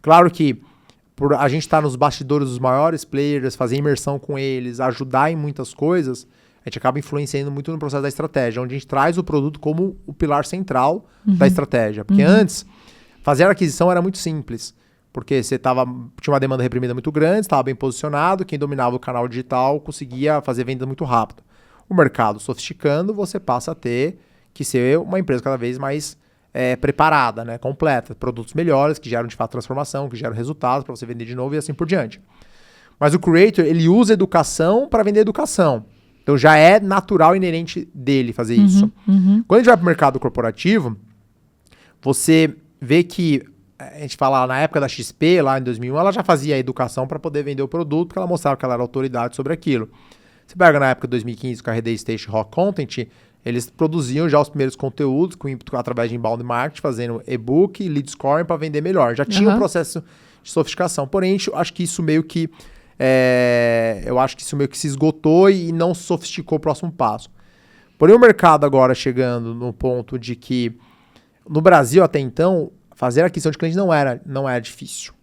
Claro que por a gente estar nos bastidores dos maiores players, fazer imersão com eles, ajudar em muitas coisas, a gente acaba influenciando muito no processo da estratégia, onde a gente traz o produto como o pilar central da estratégia. Porque antes, fazer a aquisição era muito simples, porque você tinha uma demanda reprimida muito grande, estava bem posicionado, quem dominava o canal digital conseguia fazer vendas muito rápido. O mercado sofisticando, você passa a ter que ser uma empresa cada vez mais preparada, né, completa, produtos melhores, que geram de fato transformação, que geram resultados para você vender de novo e assim por diante. Mas o creator, ele usa educação para vender educação. Então já é natural e inerente dele fazer isso. Quando a gente vai para o mercado corporativo, você vê que, a gente fala na época da XP, lá em 2001, ela já fazia a educação para poder vender o produto, porque ela mostrava que ela era autoridade sobre aquilo. Você pega na época de 2015 com a Rede Station Rock Content, eles produziam já os primeiros conteúdos através de inbound marketing, fazendo e-book, lead scoring para vender melhor. Já tinha um processo de sofisticação. Porém, acho que isso meio que se esgotou e não sofisticou o próximo passo. Porém, o mercado agora chegando no ponto de que no Brasil até então, fazer aquisição de clientes não era difícil.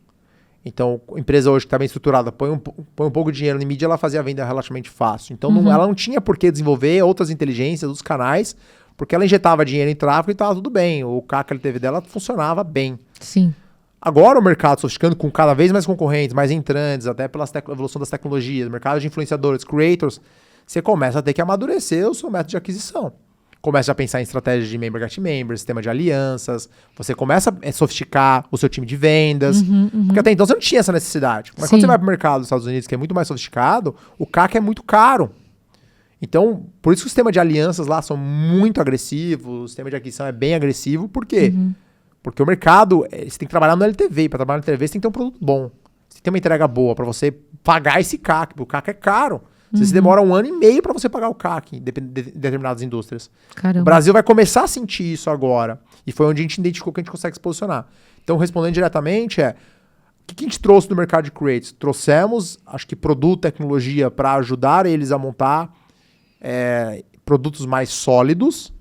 Então, a empresa hoje que está bem estruturada, põe um pouco de dinheiro em mídia, ela fazia a venda relativamente fácil. Então, ela não tinha por que desenvolver outras inteligências dos canais, porque ela injetava dinheiro em tráfego e estava tudo bem. O CAC LTV dela funcionava bem. Sim. Agora o mercado sofisticando com cada vez mais concorrentes, mais entrantes, até pela evolução das tecnologias, mercado de influenciadores, creators, você começa a ter que amadurecer o seu método de aquisição. Começa a pensar em estratégias de member get member, sistema de alianças, você começa a sofisticar o seu time de vendas, porque até então você não tinha essa necessidade. Mas quando você vai para o mercado dos Estados Unidos, que é muito mais sofisticado, o CAC é muito caro. Então, por isso que o sistema de alianças lá são muito agressivos, o sistema de aquisição é bem agressivo, por quê? Porque o mercado, você tem que trabalhar no LTV, e para trabalhar no LTV você tem que ter um produto bom, você tem que ter uma entrega boa para você pagar esse CAC, porque o CAC é caro. Você demora 1 ano e meio para você pagar o CAC em determinadas indústrias. Caramba. O Brasil vai começar a sentir isso agora. E foi onde a gente identificou que a gente consegue se posicionar. Então, respondendo diretamente, o que a gente trouxe do mercado de creators? Trouxemos, acho que produto, tecnologia para ajudar eles a montar produtos mais sólidos.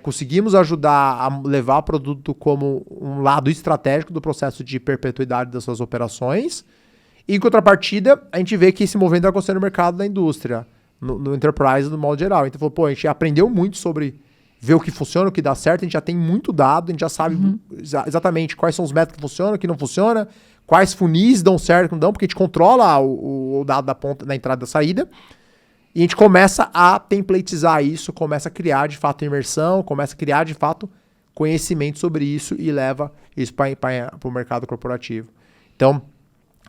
Conseguimos ajudar a levar o produto como um lado estratégico do processo de perpetuidade das suas operações. E, em contrapartida, a gente vê que esse movimento vai acontecer no mercado da indústria, no enterprise, no modo geral. Então, a gente aprendeu muito sobre ver o que funciona, o que dá certo, a gente já tem muito dado, a gente já sabe exatamente quais são os métodos que funcionam, o que não funciona, quais funis dão certo, o que não dão, porque a gente controla o dado da ponta, da entrada e da saída, e a gente começa a templatizar isso, começa a criar, de fato, imersão, começa a criar, de fato, conhecimento sobre isso e leva isso para o mercado corporativo. Então,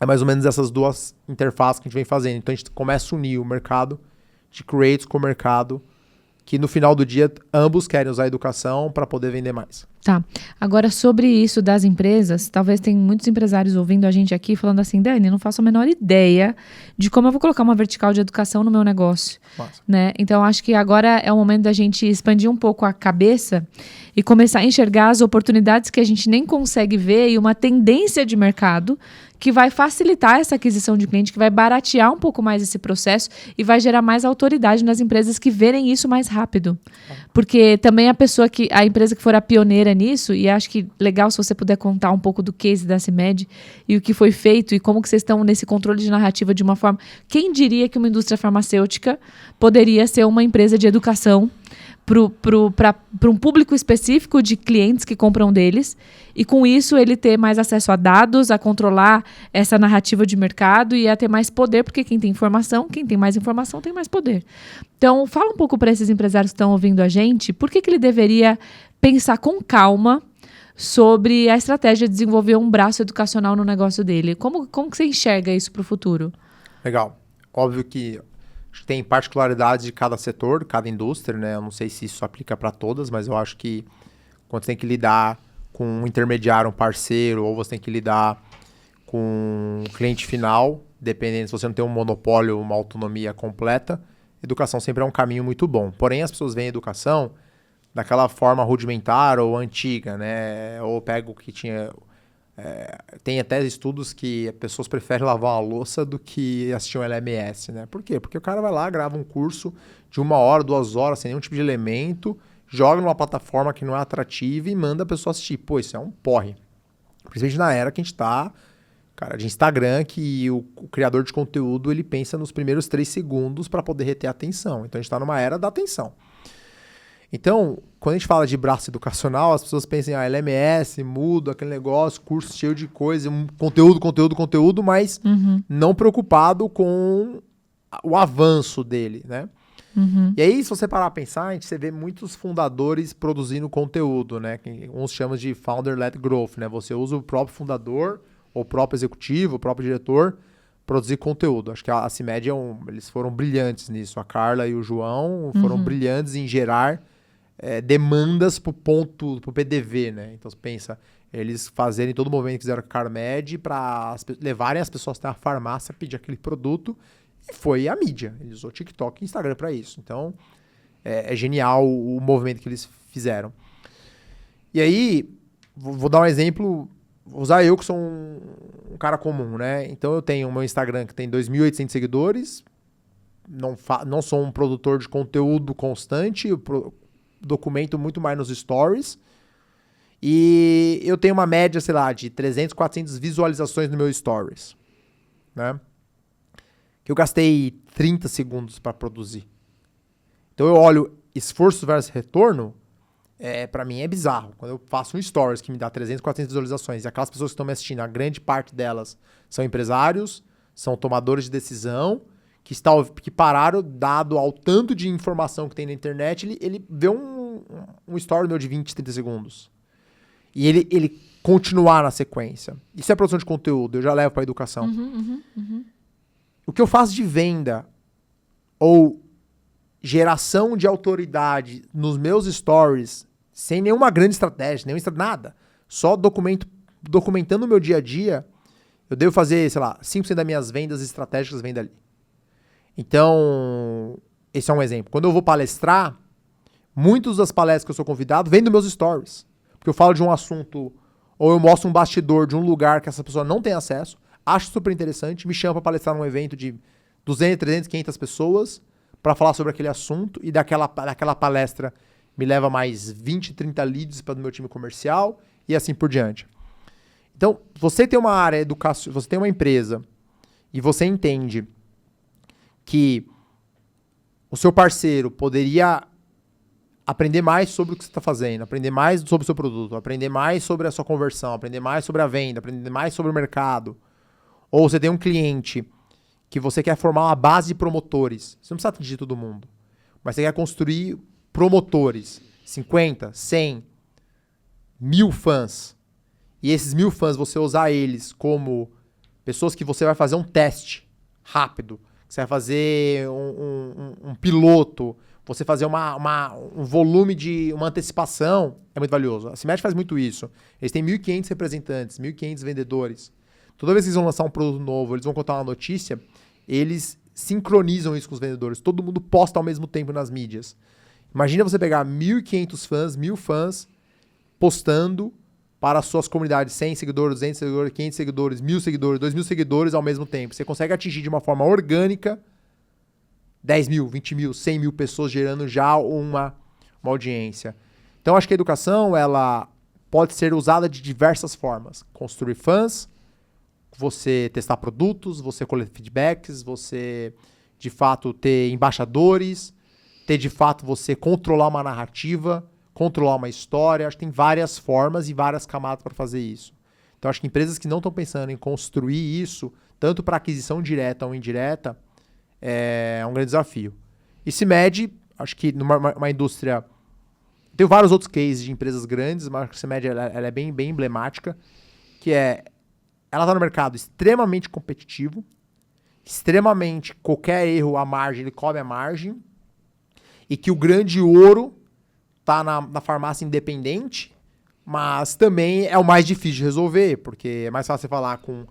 É mais ou menos essas duas interfaces que a gente vem fazendo. Então a gente começa a unir o mercado de creates com o mercado, que no final do dia ambos querem usar a educação para poder vender mais. Tá. Agora, sobre isso das empresas, talvez tem muitos empresários ouvindo a gente aqui falando assim, Dani, não faço a menor ideia de como eu vou colocar uma vertical de educação no meu negócio. Né? Então, acho que agora é o momento da gente expandir um pouco a cabeça e começar a enxergar as oportunidades que a gente nem consegue ver e uma tendência de mercado que vai facilitar essa aquisição de cliente, que vai baratear um pouco mais esse processo e vai gerar mais autoridade nas empresas que verem isso mais rápido. Porque também a empresa que for a pioneira nisso, e acho que legal se você puder contar um pouco do case da CIMED e o que foi feito e como que vocês estão nesse controle de narrativa de uma forma... Quem diria que uma indústria farmacêutica poderia ser uma empresa de educação para um público específico de clientes que compram deles, e com isso ele ter mais acesso a dados, a controlar essa narrativa de mercado e a ter mais poder, porque quem tem mais informação tem mais poder. Então, fala um pouco para esses empresários que estão ouvindo a gente, por que ele deveria pensar com calma sobre a estratégia de desenvolver um braço educacional no negócio dele. Como que você enxerga isso para o futuro? Legal. Óbvio que tem particularidades de cada setor, cada indústria, né? Eu não sei se isso aplica para todas, mas eu acho que quando você tem que lidar com um intermediário, um parceiro, ou você tem que lidar com um cliente final, dependendo se você não tem um monopólio, uma autonomia completa, educação sempre é um caminho muito bom. Porém, as pessoas veem a educação daquela forma rudimentar ou antiga, né? Ou pego o que tinha... tem até estudos que pessoas preferem lavar uma louça do que assistir um LMS, né? Por quê? Porque o cara vai lá, grava um curso de 1 hora, 2 horas, sem nenhum tipo de elemento, joga numa plataforma que não é atrativa e manda a pessoa assistir. Pô, isso é um porre. Principalmente na era que a gente tá, cara, de Instagram, que o criador de conteúdo, ele pensa nos primeiros 3 segundos para poder reter a atenção. Então a gente tá numa era da atenção. Então, quando a gente fala de braço educacional, as pessoas pensam em LMS, mudo, aquele negócio, curso cheio de coisa, conteúdo, mas não preocupado com o avanço dele, né? E aí, se você parar a pensar, você vê muitos fundadores produzindo conteúdo, né? Que uns chamam de founder-led growth, né? Você usa o próprio fundador, ou o próprio executivo, o próprio diretor, produzir conteúdo. Acho que a CIMED, eles foram brilhantes nisso. A Carla e o João foram brilhantes em gerar demandas pro PDV, né? Então, você pensa, eles fazerem todo o movimento que fizeram com a Carmed para levarem as pessoas até a farmácia pedir aquele produto, e foi a mídia. Eles usou TikTok e Instagram para isso. Então, é genial o movimento que eles fizeram. E aí, vou dar um exemplo, vou usar eu que sou um cara comum, né? Então, eu tenho o meu Instagram que tem 2.800 seguidores, não sou um produtor de conteúdo constante, documento muito mais nos stories, e eu tenho uma média, sei lá, de 300, 400 visualizações no meu stories, né? Que eu gastei 30 segundos para produzir. Então eu olho esforço versus retorno, para mim é bizarro. Quando eu faço um stories que me dá 300, 400 visualizações, e aquelas pessoas que estão me assistindo, a grande parte delas são empresários, são tomadores de decisão, que pararam, dado ao tanto de informação que tem na internet, ele vê um story meu de 20, 30 segundos. E ele continuar na sequência. Isso é produção de conteúdo, eu já levo para educação. O que eu faço de venda ou geração de autoridade nos meus stories, sem nenhuma grande estratégia, nada, só documentando o meu dia a dia, eu devo fazer, sei lá, 5% das minhas vendas estratégicas vêm dali. Então, esse é um exemplo. Quando eu vou palestrar, muitas das palestras que eu sou convidado vêm dos meus stories. Porque eu falo de um assunto, ou eu mostro um bastidor de um lugar que essa pessoa não tem acesso, acho super interessante, me chama para palestrar num evento de 200, 300, 500 pessoas para falar sobre aquele assunto, e daquela palestra me leva mais 20, 30 leads para o meu time comercial e assim por diante. Então, você tem uma área educação, você tem uma empresa e você entende que o seu parceiro poderia aprender mais sobre o que você está fazendo, aprender mais sobre o seu produto, aprender mais sobre a sua conversão, aprender mais sobre a venda, aprender mais sobre o mercado. Ou você tem um cliente que você quer formar uma base de promotores. Você não precisa atingir todo mundo, mas você quer construir promotores, 50, 100, 1.000 fãs. E esses 1.000 fãs, você usar eles como Pessoas que você vai fazer um teste rápido. Você vai fazer um piloto. Você fazer um volume de uma antecipação é muito valioso. A CIMED faz muito isso. Eles têm 1.500 representantes, 1.500 vendedores. Toda vez que eles vão lançar um produto novo, eles vão contar uma notícia, eles sincronizam isso com os vendedores. Todo mundo posta ao mesmo tempo nas mídias. Imagina você pegar 1.500 fãs, 1.000 fãs, postando para as suas comunidades 100 seguidores, 200 seguidores, 500 seguidores, 1.000 seguidores, 2.000 seguidores ao mesmo tempo. Você consegue atingir de uma forma orgânica 10 mil, 20 mil, 100 mil pessoas, gerando já uma audiência. Então, acho que a educação ela pode ser usada de diversas formas. Construir fãs, você testar produtos, você coletar feedbacks, você, de fato, ter embaixadores, ter, de fato, você controlar uma narrativa, controlar uma história. Acho que tem várias formas e várias camadas para fazer isso. Então, acho que empresas que não estão pensando em construir isso, tanto para aquisição direta ou indireta, é um grande desafio. E se mede, acho que numa indústria... Tem vários outros cases de empresas grandes, mas acho que a CIMED ela é bem emblemática, que é... Ela está no mercado extremamente competitivo, extremamente... Qualquer erro, a margem, ele come a margem, e que o grande ouro está na farmácia independente, mas também é o mais difícil de resolver, porque é mais fácil você falar com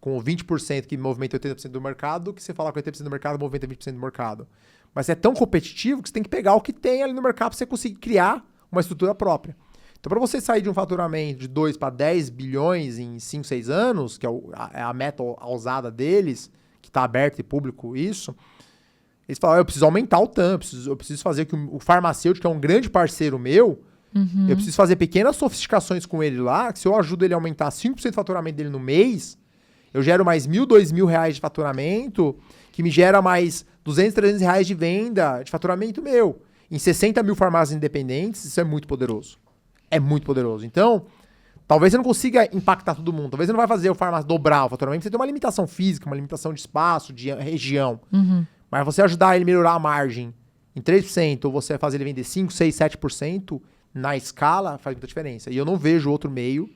20% que movimenta 80% do mercado do que você falar com 80% do mercado movimenta 20% do mercado. Mas é tão competitivo que você tem que pegar o que tem ali no mercado para você conseguir criar uma estrutura própria. Então, para você sair de um faturamento de 2 para 10 bilhões em 5, 6 anos, que é a meta ousada deles, que está aberto e público isso, eles falam, eu preciso aumentar o TAM, eu preciso fazer que o farmacêutico, que é um grande parceiro meu, eu preciso fazer pequenas sofisticações com ele lá, que se eu ajudo ele a aumentar 5% do faturamento dele no mês, eu gero mais 1.000, 2.000 reais de faturamento, que me gera mais 200, 300 reais de venda, de faturamento meu. Em 60 mil farmácias independentes, isso é muito poderoso. É muito poderoso. Então, talvez você não consiga impactar todo mundo. Talvez você não vai fazer o farmácia dobrar o faturamento. Você tem uma limitação física, uma limitação de espaço, de região. Mas você ajudar ele a melhorar a margem em 3%, ou você fazer ele vender 5%, 6%, 7%, na escala, faz muita diferença. E eu não vejo outro meio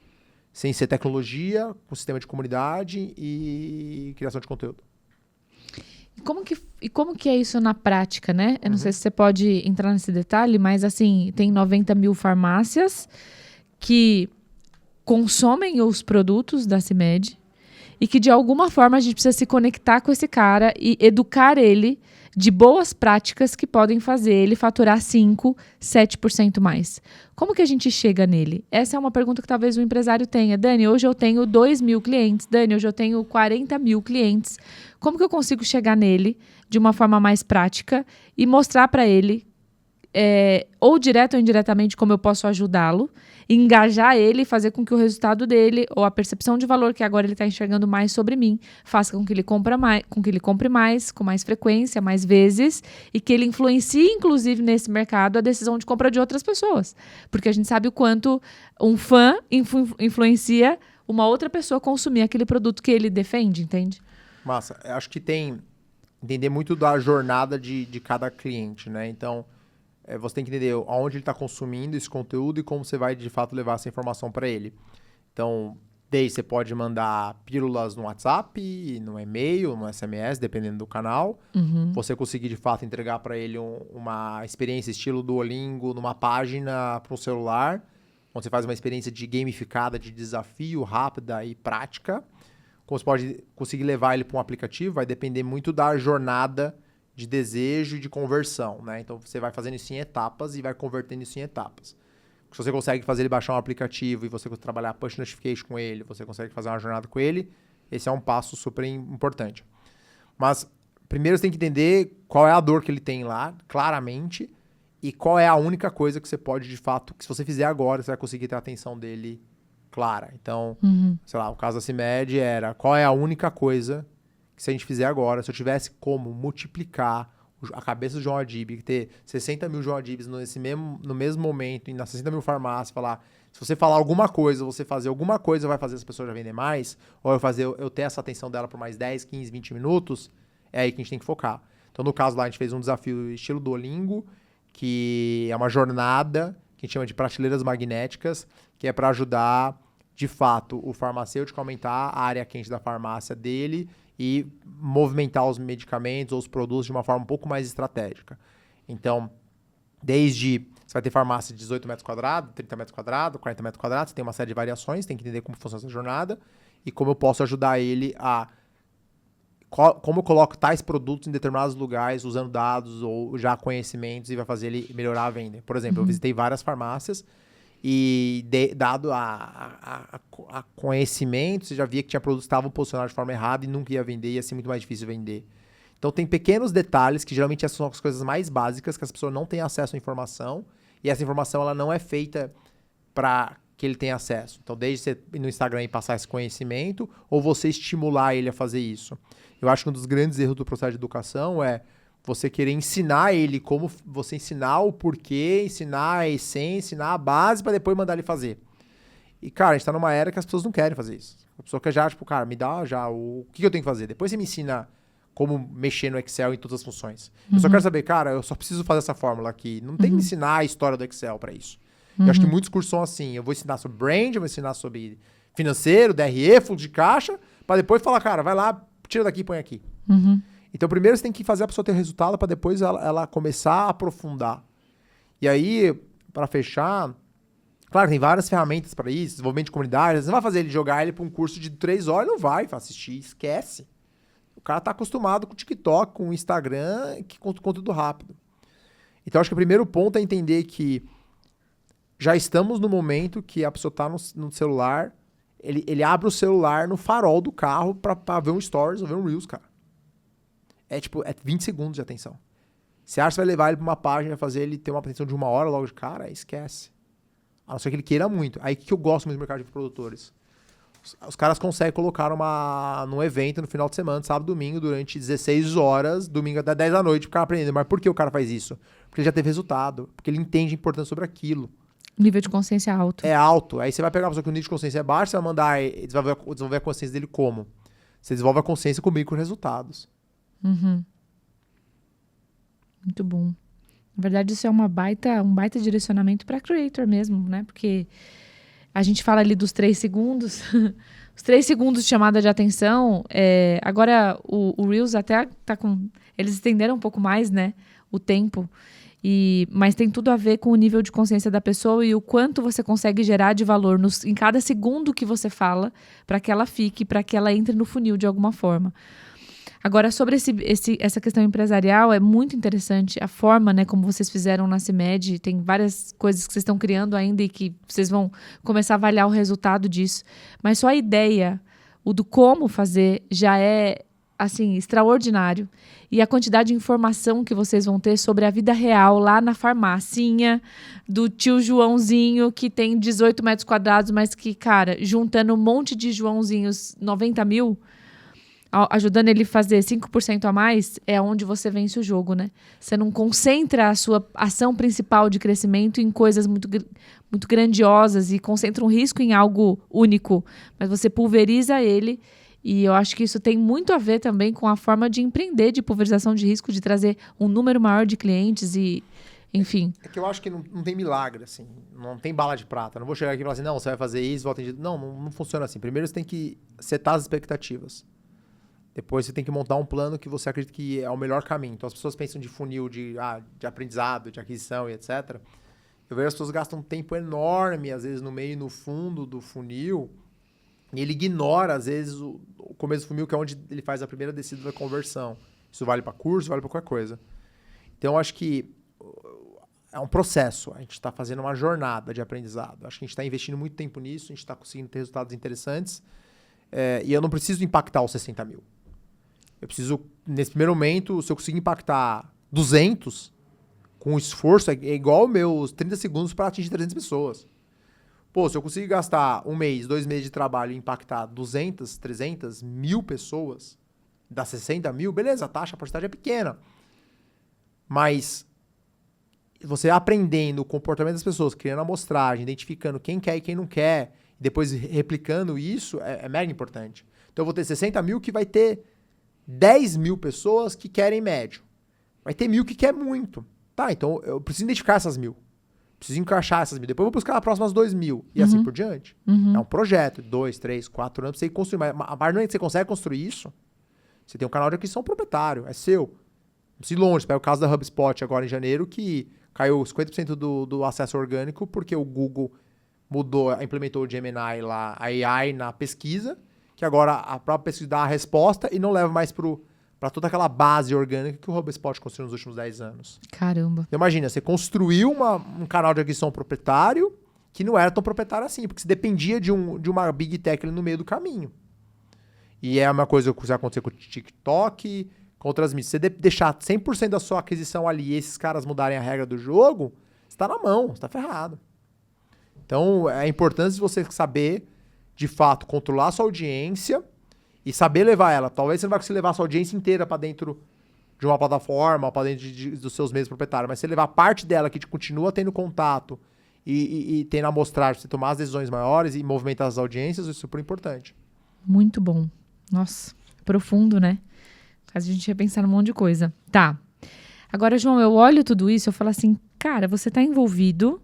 sem ser tecnologia, com sistema de comunidade e criação de conteúdo. E como que é isso na prática, né? Eu não sei se você pode entrar nesse detalhe, mas assim, tem 90 mil farmácias que consomem os produtos da CIMED e que de alguma forma a gente precisa se conectar com esse cara e educar ele de boas práticas que podem fazer ele faturar 5%, 7% mais. Como que a gente chega nele? Essa é uma pergunta que talvez o empresário tenha. Dani, hoje eu tenho 2.000 clientes. Dani, hoje eu tenho 40 mil clientes. Como que eu consigo chegar nele de uma forma mais prática e mostrar para ele, ou direto ou indiretamente, como eu posso ajudá-lo, engajar ele e fazer com que o resultado dele, ou a percepção de valor que agora ele está enxergando mais sobre mim, faça com que ele compre mais, com mais frequência, mais vezes, e que ele influencie, inclusive, nesse mercado, a decisão de compra de outras pessoas. Porque a gente sabe o quanto um fã influencia uma outra pessoa a consumir aquele produto que ele defende, entende? Massa. Eu acho que tem... Entender muito da jornada de cada cliente, né? Então... você tem que entender aonde ele está consumindo esse conteúdo e como você vai, de fato, levar essa informação para ele. Então, você pode mandar pílulas no WhatsApp, no e-mail, no SMS, dependendo do canal. Você conseguir, de fato, entregar para ele uma experiência estilo Duolingo numa página para um celular, onde você faz uma experiência de gamificada, de desafio, rápida e prática. Como você pode conseguir levar ele para um aplicativo, vai depender muito da jornada de desejo e de conversão, né? Então, você vai fazendo isso em etapas e vai convertendo isso em etapas. Se você consegue fazer ele baixar um aplicativo e você consegue trabalhar push notification com ele, você consegue fazer uma jornada com ele, esse é um passo super importante. Mas, primeiro você tem que entender qual é a dor que ele tem lá, claramente, e qual é a única coisa que você pode, de fato, que se você fizer agora, você vai conseguir ter a atenção dele clara. Então, sei lá, o caso da CIMED era qual é a única coisa que se a gente fizer agora, se eu tivesse como multiplicar a cabeça do João Adib, ter 60 mil João Adibs no mesmo momento, e nas 60 mil farmácias, falar, se você falar alguma coisa, você fazer alguma coisa, vai fazer essa pessoa já vender mais, ou eu ter essa atenção dela por mais 10, 15, 20 minutos, é aí que a gente tem que focar. Então, no caso lá, a gente fez um desafio estilo Duolingo, que é uma jornada, que a gente chama de prateleiras magnéticas, que é para ajudar de fato, o farmacêutico aumentar a área quente da farmácia dele e movimentar os medicamentos ou os produtos de uma forma um pouco mais estratégica. Então, desde... Você vai ter farmácia de 18 metros quadrados, 30 metros quadrados, 40 metros quadrados, você tem uma série de variações, tem que entender como funciona essa jornada e como eu posso ajudar ele a... Como eu coloco tais produtos em determinados lugares, usando dados ou já conhecimentos e vai fazer ele melhorar a venda. Por exemplo, eu visitei várias farmácias e dado a conhecimento, você já via que tinha produtos que estavam posicionados de forma errada e nunca ia vender, ia ser muito mais difícil vender. Então tem pequenos detalhes que geralmente são as coisas mais básicas que as pessoas não têm acesso à informação e essa informação ela não é feita para que ele tenha acesso. Então desde você ir no Instagram e passar esse conhecimento ou você estimular ele a fazer isso. Eu acho que um dos grandes erros do processo de educação é você querer ensinar ele como você ensinar o porquê, ensinar a essência, ensinar a base para depois mandar ele fazer. E, cara, a gente tá numa era que as pessoas não querem fazer isso. A pessoa quer já, tipo, cara, me dá já o que eu tenho que fazer. Depois você me ensina como mexer no Excel em todas as funções. Eu só quero saber, cara, eu só preciso fazer essa fórmula aqui. Não tem que me ensinar a história do Excel para isso. Eu acho que muitos cursos são assim. Eu vou ensinar sobre brand, eu vou ensinar sobre financeiro, DRE, fluxo de caixa, para depois falar, cara, vai lá, tira daqui e põe aqui. Então, primeiro você tem que fazer a pessoa ter resultado para depois ela começar a aprofundar. E aí, para fechar, claro, tem várias ferramentas para isso, desenvolvimento de comunidade. Você não vai fazer ele jogar ele para um curso de 3 horas, não vai assistir, esquece. O cara tá acostumado com o TikTok, com o Instagram, que com conteúdo rápido. Então, acho que o primeiro ponto é entender que já estamos no momento que a pessoa tá no celular, ele abre o celular no farol do carro para ver um Stories ou ver um Reels, cara. É 20 segundos de atenção. Você acha que vai levar ele pra uma página, fazer ele ter uma atenção de 1 hora logo de cara? Esquece. A não ser que ele queira muito. Aí o que eu gosto muito do mercado de produtores? Os caras conseguem colocar num evento no final de semana, sábado, domingo, durante 16 horas, domingo até 10 da noite, pro cara aprender. Mas por que o cara faz isso? Porque ele já teve resultado. Porque ele entende a importância sobre aquilo. Nível de consciência alto. É alto. Aí você vai pegar uma pessoa que o nível de consciência é baixo, você vai mandar desenvolver a consciência dele como? Você desenvolve a consciência com micro-resultados. Muito bom. Na verdade, isso é um baita direcionamento para creator mesmo, né? Porque a gente fala ali dos 3 segundos. Os 3 segundos de chamada de atenção. Agora, o Reels até tá com... Eles estenderam um pouco mais, né? O tempo. Mas tem tudo a ver com o nível de consciência da pessoa e o quanto você consegue gerar de valor em cada segundo que você fala para que ela fique, para que ela entre no funil de alguma forma. Agora, sobre essa questão empresarial, é muito interessante a forma, né, como vocês fizeram na CIMED. Tem várias coisas que vocês estão criando ainda e que vocês vão começar a avaliar o resultado disso. Mas só a ideia, o do como fazer, já é, assim, extraordinário. E a quantidade de informação que vocês vão ter sobre a vida real lá na farmacinha do tio Joãozinho, que tem 18 metros quadrados, mas que, cara, juntando um monte de Joãozinhos, 90 mil... ajudando ele a fazer 5% a mais, é onde você vence o jogo, né? Você não concentra a sua ação principal de crescimento em coisas muito, muito grandiosas e concentra um risco em algo único, mas você pulveriza ele e eu acho que isso tem muito a ver também com a forma de empreender, de pulverização de risco, de trazer um número maior de clientes e, enfim. É que eu acho que não tem milagre, assim, não tem bala de prata. Não vou chegar aqui e falar assim, não, você vai fazer isso, volta em... Não funciona assim. Primeiro você tem que setar as expectativas. Depois você tem que montar um plano que você acredita que é o melhor caminho. Então as pessoas pensam de funil, de aprendizado, de aquisição e etc. Eu vejo as pessoas gastam um tempo enorme, às vezes no meio e no fundo do funil, e ele ignora, às vezes, o começo do funil, que é onde ele faz a primeira descida da conversão. Isso vale para curso, vale para qualquer coisa. Então eu acho que é um processo. A gente está fazendo uma jornada de aprendizado. Acho que a gente está investindo muito tempo nisso, a gente está conseguindo ter resultados interessantes. E eu não preciso impactar os 60 mil. Eu preciso, nesse primeiro momento, se eu conseguir impactar 200, com esforço, é igual meus 30 segundos para atingir 300 pessoas. Pô, se eu conseguir gastar 1 mês, 2 meses de trabalho e impactar 200, 300, 1.000 pessoas, dá 60 mil, beleza, a porcentagem é pequena. Mas você aprendendo o comportamento das pessoas, criando amostragem, identificando quem quer e quem não quer, e depois replicando isso, é mega importante. Então eu vou ter 60 mil que vai ter 10 mil pessoas que querem médio. Vai ter 1.000 que quer muito. Tá, então eu preciso identificar essas 1.000. Preciso encaixar essas 1.000. Depois eu vou buscar as próximas 2.000. E assim por diante. É um projeto. 2, 3, 4 anos pra você construir. Mas a partir do momento que você consegue construir isso, você tem um canal de aquisição proprietário. É seu. Não precisa ir longe. Você pega o caso da HubSpot agora em janeiro, que caiu 50% do acesso orgânico porque o Google implementou o Gemini lá, a AI na pesquisa, que agora a própria pesquisa dá a resposta e não leva mais para toda aquela base orgânica que o HubSpot construiu nos últimos 10 anos. Caramba. Então, imagina, você construiu um canal de aquisição proprietário que não era tão proprietário assim, porque você dependia de uma Big Tech ali no meio do caminho. E é uma coisa que vai acontecer com o TikTok, com outras mídias. Se você deixar 100% da sua aquisição ali e esses caras mudarem a regra do jogo, você está na mão, você está ferrado. Então, é importante você saber, de fato, controlar a sua audiência e saber levar ela. Talvez você não vai conseguir levar a sua audiência inteira para dentro de uma plataforma, para dentro dos seus meios proprietários, mas você levar parte dela que continua tendo contato e tendo amostragem, você tomar as decisões maiores e movimentar as audiências, isso é super importante. Muito bom. Nossa, profundo, né? Faz a gente repensar num monte de coisa. Tá. Agora, João, eu olho tudo isso e eu falo assim, cara, você está envolvido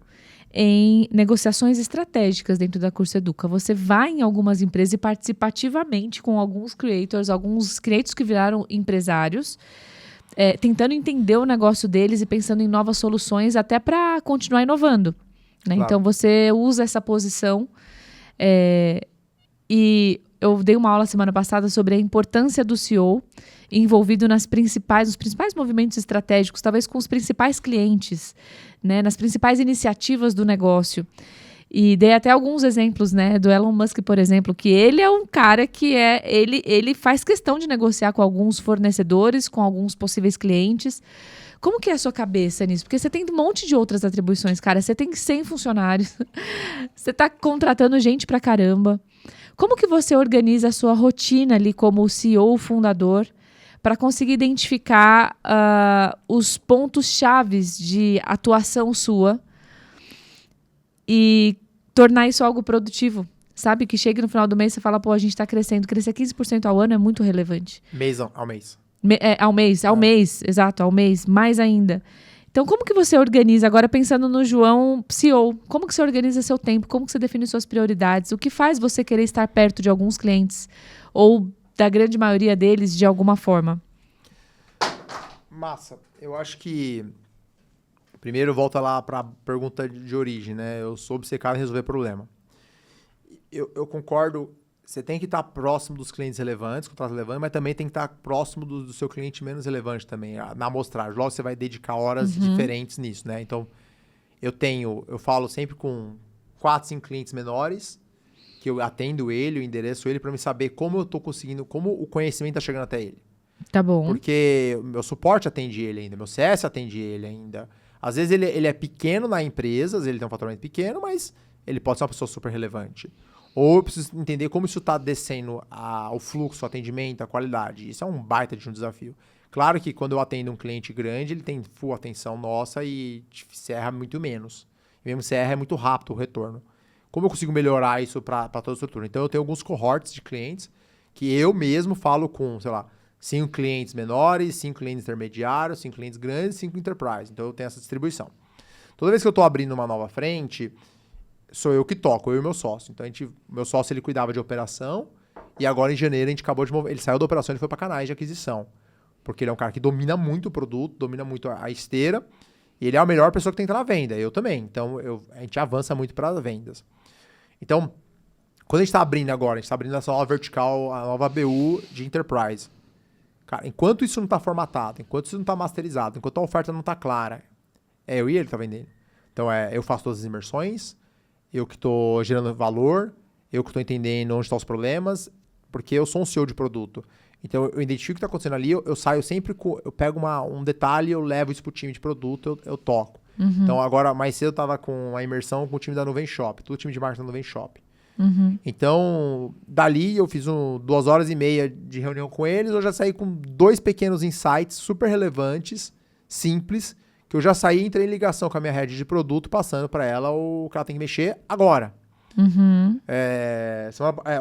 em negociações estratégicas dentro da Curso Educa. Você vai em algumas empresas e participa ativamente com alguns creators que viraram empresários, tentando entender o negócio deles e pensando em novas soluções até para continuar inovando. Né? Claro. Então, você usa essa posição e eu dei uma aula semana passada sobre a importância do CEO envolvido nos principais movimentos estratégicos, talvez com os principais clientes, né, nas principais iniciativas do negócio. E dei até alguns exemplos, né, do Elon Musk, por exemplo, que ele é um cara que ele faz questão de negociar com alguns fornecedores, com alguns possíveis clientes. Como que é a sua cabeça nisso? Porque você tem um monte de outras atribuições, cara. Você tem 100 funcionários, você está contratando gente pra caramba. Como que você organiza a sua rotina ali como CEO fundador para conseguir identificar os pontos chaves de atuação sua e tornar isso algo produtivo? Sabe? Que chegue no final do mês e você fala, pô, a gente está crescendo. Crescer 15% ao ano é muito relevante. Ao mês. Ao mês, exato, ao mês, mais ainda. Então, como que você organiza, agora pensando no João CEO, como que você organiza seu tempo, como que você define suas prioridades, o que faz você querer estar perto de alguns clientes ou da grande maioria deles de alguma forma? Massa, eu acho que primeiro volta lá para a pergunta de origem, né? Eu sou obcecado em resolver problema. Eu concordo, você tem que estar próximo dos clientes relevantes, contratos relevantes, mas também tem que estar próximo do seu cliente menos relevante também, na amostragem. Logo, você vai dedicar horas diferentes nisso, né? Então, eu falo sempre com 4, 5 clientes menores, que eu atendo ele, eu endereço ele, para me saber como eu estou conseguindo, como o conhecimento está chegando até ele. Tá bom. Porque o meu suporte atende ele ainda, meu CS atende ele ainda. Às vezes ele é pequeno na empresa, às vezes ele tem um faturamento pequeno, mas ele pode ser uma pessoa super relevante. Ou eu preciso entender como isso está descendo o fluxo, o atendimento, a qualidade. Isso é um baita de um desafio. Claro que quando eu atendo um cliente grande, ele tem full atenção nossa e se erra muito menos. E mesmo se erra, é muito rápido o retorno. Como eu consigo melhorar isso para toda a estrutura? Então, eu tenho alguns cohorts de clientes que eu mesmo falo com, 5 clientes menores, 5 clientes intermediários, 5 clientes grandes, 5 enterprise. Então, eu tenho essa distribuição. Toda vez que eu estou abrindo uma nova frente, sou eu que toco, eu e meu sócio. Então, meu sócio ele cuidava de operação e agora em janeiro a gente acabou de mover. Ele saiu da operação e foi para canais de aquisição. Porque ele é um cara que domina muito o produto, domina muito a esteira. E ele é a melhor pessoa que tem que estar na venda. Eu também. Então, a gente avança muito para as vendas. Então, quando a gente está abrindo agora, a gente está abrindo essa nova vertical, a nova BU de enterprise. Cara, enquanto isso não está formatado, enquanto isso não está masterizado, enquanto a oferta não está clara, eu e ele tá vendendo. Então, eu faço todas as imersões, eu que estou gerando valor, eu que estou entendendo onde estão os problemas, porque eu sou um CEO de produto. Então, eu identifico o que está acontecendo ali, eu saio sempre eu pego um detalhe, eu levo isso para o time de produto, eu toco. Então, agora, mais cedo eu estava com a imersão com o time da Nuvem Shop, todo o time de marketing da Nuvem Shop. Então, dali eu fiz 2 horas e meia de reunião com eles, eu já saí com 2 pequenos insights super relevantes, simples, que eu já saí e entrei em ligação com a minha head de produto, passando para ela o que ela tem que mexer agora.